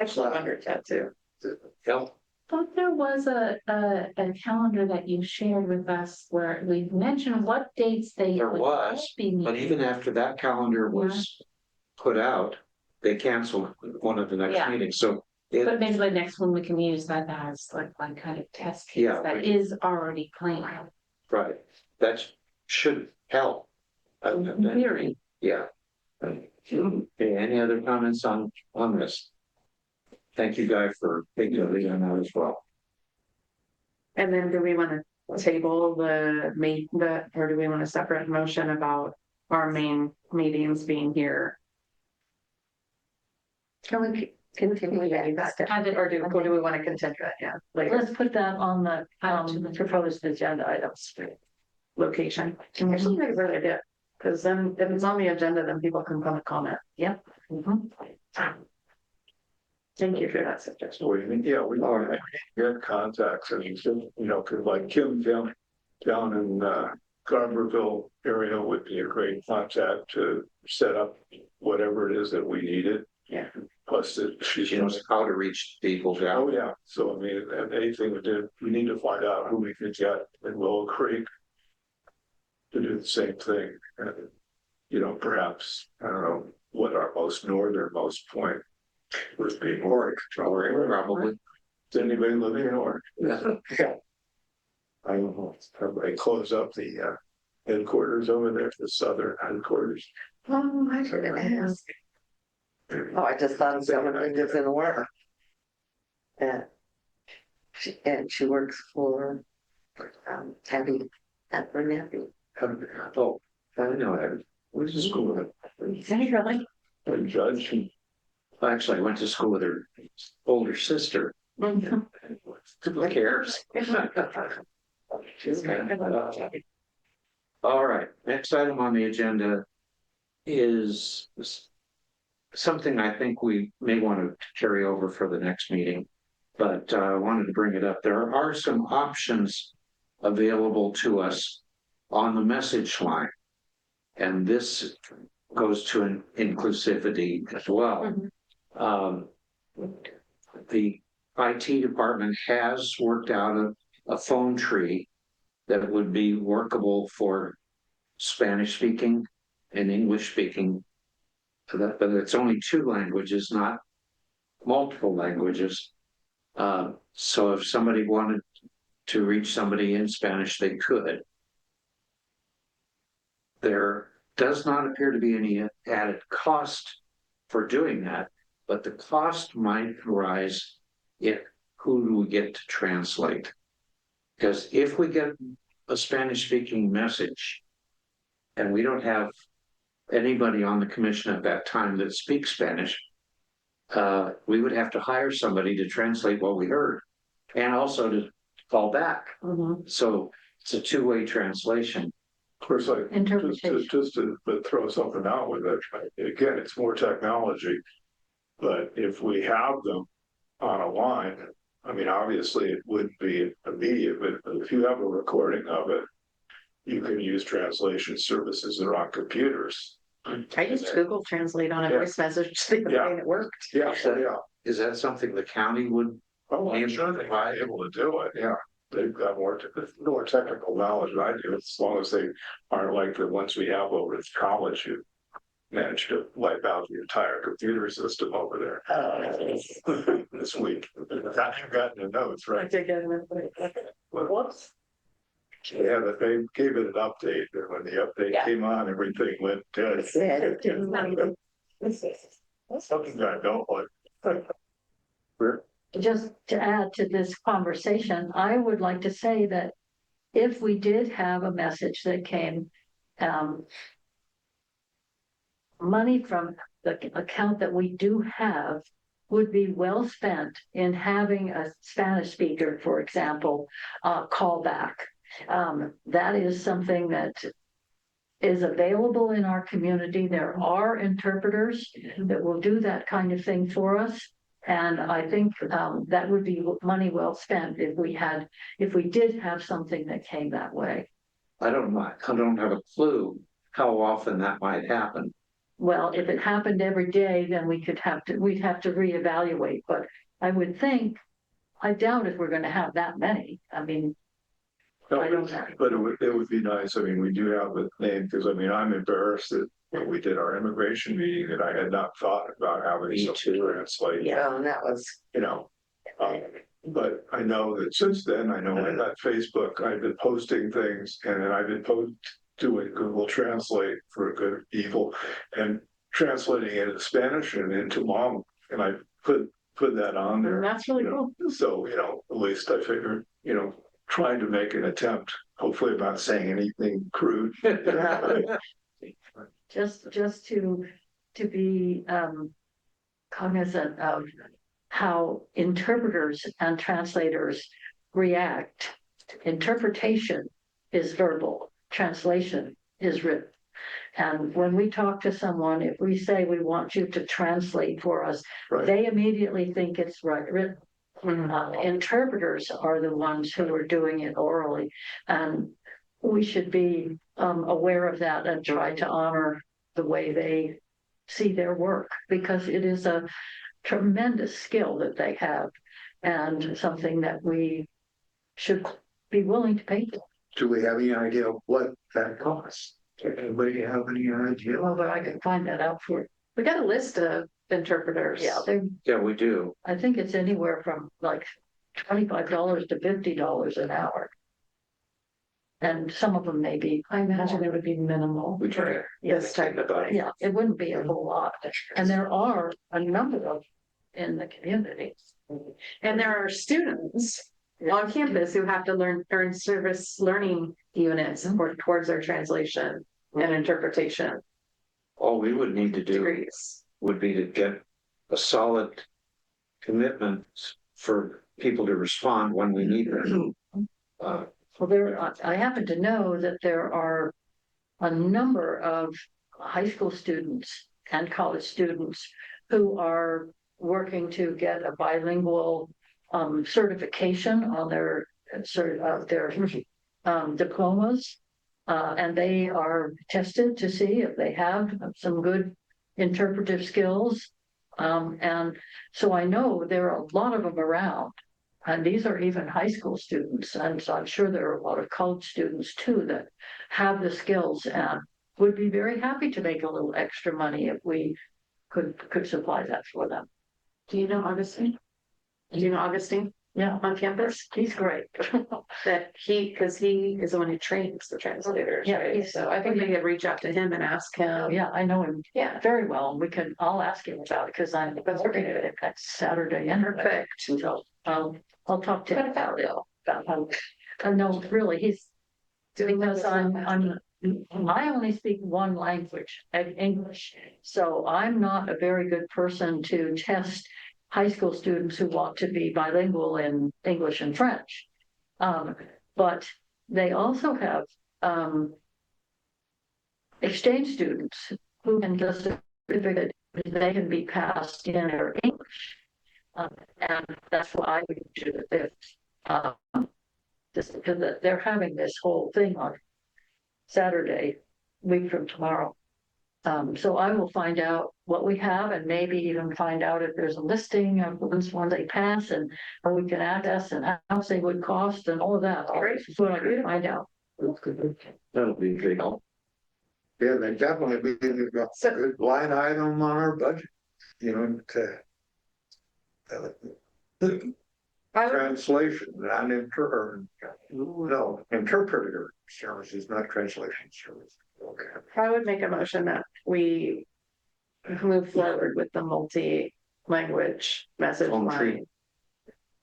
Actually, under that too. Help. Thought there was a calendar that you shared with us where we mentioned what dates they. There would was, be But meeting. even after that calendar was put out, they canceled one of the next Yeah. meetings, so. But maybe the next one we can use that as like one kind of test case Yeah, that we- is already planned. Right, that should help. In theory. Yeah. Okay, any other comments on this? Thank you, Guy, for taking the lead on that as well. And then do we want to table or do we want a separate motion about our main meetings being here? Can we continue that? Have it- Or do we want to continue it? Yeah, later Let's put that on the proposed agenda items. location. Actually, that's a great idea. Because then if it's on the agenda, then people can come and comment. Yep. Thank you for that suggestion. So we get contacts and cause like Kim down in Garberville area would be a great contact to set up whatever it is that we needed. Yeah. Plus that she's. She knows how to reach people. Oh, yeah, so I mean, anything we need to find out who we could get in Willow Creek. To do the same thing, and perhaps, I don't know, what our most northernmost point would be. Oric, Probably. Does anybody living in Oric? Yeah. I don't know, everybody close up the headquarters over there, the southern headquarters. Oh, I should ask. Oh, I just thought of someone who lives in Aurora. And she works for, Abby, at Bernathy. Oh, I know that. Where's the school with Really? A judge. Actually, I went to school with her older sister. Who cares? All right, next item on the agenda is something I think we may want to carry over for the next meeting, but I wanted to bring it up. There are some options available to us on the message line. And this goes to an inclusivity as well. The IT department has worked out a phone tree that would be workable for Spanish speaking and English speaking. But it's only 2 languages, not multiple languages. So if somebody wanted to reach somebody in Spanish, they could. There does not appear to be any added cost for doing that, but the cost might arise if who do we get to translate? Because if we get a Spanish speaking message and we don't have anybody on the commission at that time that speaks Spanish, we would have to hire somebody to translate what we heard and also to call back. So it's a 2-way translation. Of course, like, Interpretation. just to throw something out with it, again, it's more technology. But if we have them on a line, I mean, obviously it wouldn't be immediate, but if you have a recording of it, you can use translation services that are on computers. I used Google Translate on a voice message the other day and it worked. Yeah, Is that something the county would? Oh, I'm sure they might be able to do it, yeah. They've got more technical knowledge than I do, as long as they aren't like the ones we have over at college who managed to wipe out the entire computer system over there this week. I've gotten the notes, I right? did get it. Whoops. Yeah, that they gave it an update, and when the update came on, everything went dead. That's something I don't like. just to add to this conversation, I would like to say that if we did have a message that came, money from the account that we do have would be well spent in having a Spanish speaker, for example, call back. That is something that is available in our community. There are interpreters that will do that kind of thing for us. And I think that would be money well spent if we did have something that came that way. I don't know, I don't have a clue how often that might happen. Well, if it happened every day, then we'd have to reevaluate, but I would think, I doubt if we're gonna have that many. I mean, I don't know. But it would be nice, I mean, we do have a name, because I mean, I'm embarrassed that when we did our immigration meeting, that I had not thought about having Me someone too. translate, Yeah, and that was, you know. But I know that since then, I know on that Facebook, I've been posting things, and then I've been doing Google Translate for good or evil, and translating it into Spanish and into Hmong, and I put that on there. That's really you know. cool. So, at least I figured, trying to make an attempt, hopefully not saying anything crude. Just to be cognizant of how interpreters and translators react. Interpretation is verbal, translation is written. And when we talk to someone, if we say we want you to translate for us, Right. they immediately think it's written. Interpreters are the ones who are doing it orally, and we should be aware of that and try to honor the way they see their work, because it is a tremendous skill that they have and something that we should be willing to pay for. Do we have any idea what that costs? Does anybody have any idea? Well, but I can find that out for you. We got a list of interpreters. Yeah, they, Yeah, we do. I think it's anywhere from like $25 to $50 an hour. And some of them may be, I imagine it would be minimal We try. for this type of thing. yeah, it wouldn't be a whole lot. And there are a number of in the community. And there are students on campus who have to earn service learning units towards their translation and interpretation All we would need to do degrees. would be to get a solid commitment for people to respond when we need them. Well, I happen to know that there are a number of high school students and college students who are working to get a bilingual certification on their diplomas. And they are tested to see if they have some good interpretive skills. And so I know there are a lot of them around. And these are even high school students. And so I'm sure there are a lot of college students too that have the skills and would be very happy to make a little extra money if we could supply that for them. Do you know Augustine? Do you know Augustine Yeah, on campus? he's great. Because he is the one who trains the translators, Yeah, right? he's- So I think we could reach out to him and ask him. Yeah, I know him Yeah, very well. I'll ask him about it because I'm working at it next Saturday. And perfect. so I'll talk to him about it. About how, no, really, because I only speak one language, English. So I'm not a very good person to test high school students who want to be bilingual in English and French. But they also have exchange students who can just certificate they can be passed in their English. And that's what I would do if just because they're having this whole thing on Saturday, week from tomorrow. So I will find out what we have and maybe even find out if there's a listing of which ones they pass and how we can access and how much they would cost and all of that. Great. That's what I could find out. That'll be a big help. Yeah, they definitely be a good line item on our budget, translation, not interpreter services, not translation services. Okay. I would make a motion that we move forward with the multi-language message Home line.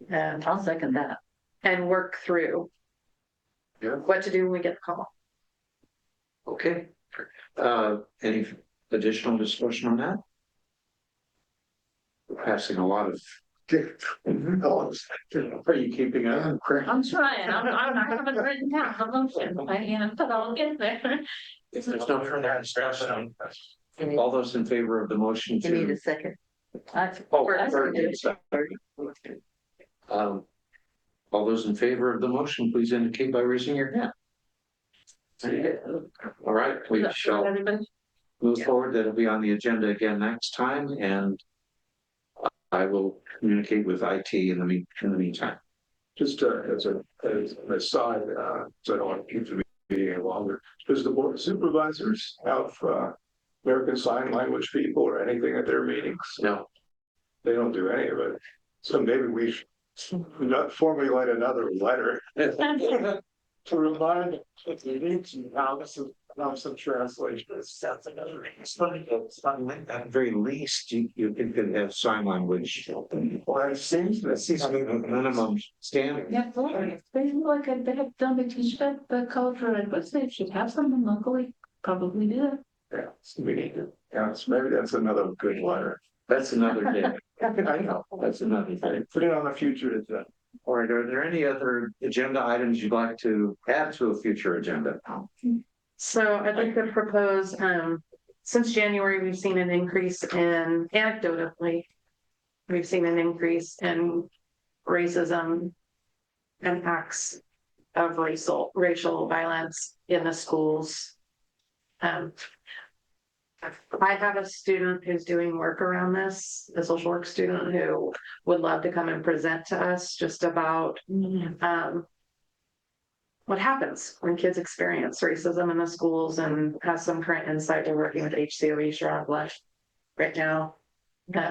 And I'll second that. and work through. Yeah. What to do when we get the call. Okay. Any additional discussion on that? We're passing a lot of. Are you keeping up? I'm trying, I haven't written down the motion, but I'll get there. If there's no further discussion, all those in favor of the motion You need to. a second. Oh, We're- third, all those in favor of the motion, please indicate by raising your hand. All right, we shall Everybody? move forward. That'll be on the agenda again next time, and I will communicate with IT in the meantime. Just as an aside, so I don't want to keep the meeting any longer, does the board of supervisors have American Sign Language people or anything at their meetings? No, They don't do any of it. So maybe we should not formulate another letter to remind them that they need to have some translation. at the very least, you could have sign language. Well, it seems Minimum standard. Yeah, they like, they have done, they teach the culture, and but they should have someone locally, probably do. yeah, we need to, yeah, so maybe that's another good letter. That's another day. I know. That's another day. Put it on a future agenda. All right, are there any other agenda items you'd like to add to a future agenda? So I'd like to propose, since January, we've seen an increase in, anecdotally, we've seen an increase in racism and acts of racial violence in the schools. I have a student who's doing work around this, a social work student who would love to come and present to us just about what happens when kids experience racism in the schools, and has some current insight. We're working with HCOE Sherrod Blush right now.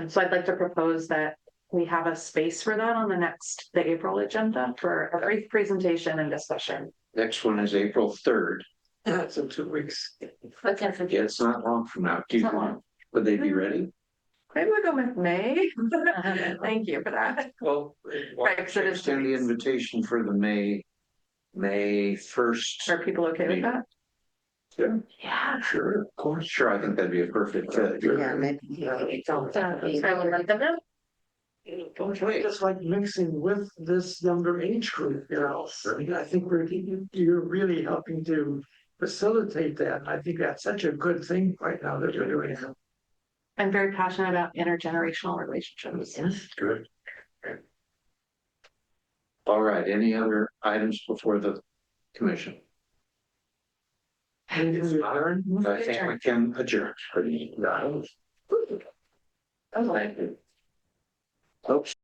So I'd like to propose that we have a space for that on the April agenda for a brief presentation and discussion. Next one is April 3rd. That's in 2 weeks. Okay, Yeah, it's not long from now. It's not long. Would they be ready? Maybe we go with May. Thank you for that. Well, Right, 'cause it is extend the 2 weeks. invitation for the May 1st. Are people okay with that? yeah. Sure, of course. Sure, I think that'd be a perfect fit. Yeah, maybe. I will let them know. Just like mixing with this younger age group, I think you're really helping to facilitate that. I think that's such a good thing right now that you're doing. I'm very passionate about intergenerational relationships. Good. All right, any other items before the commission? I think we can adjourn. Oops.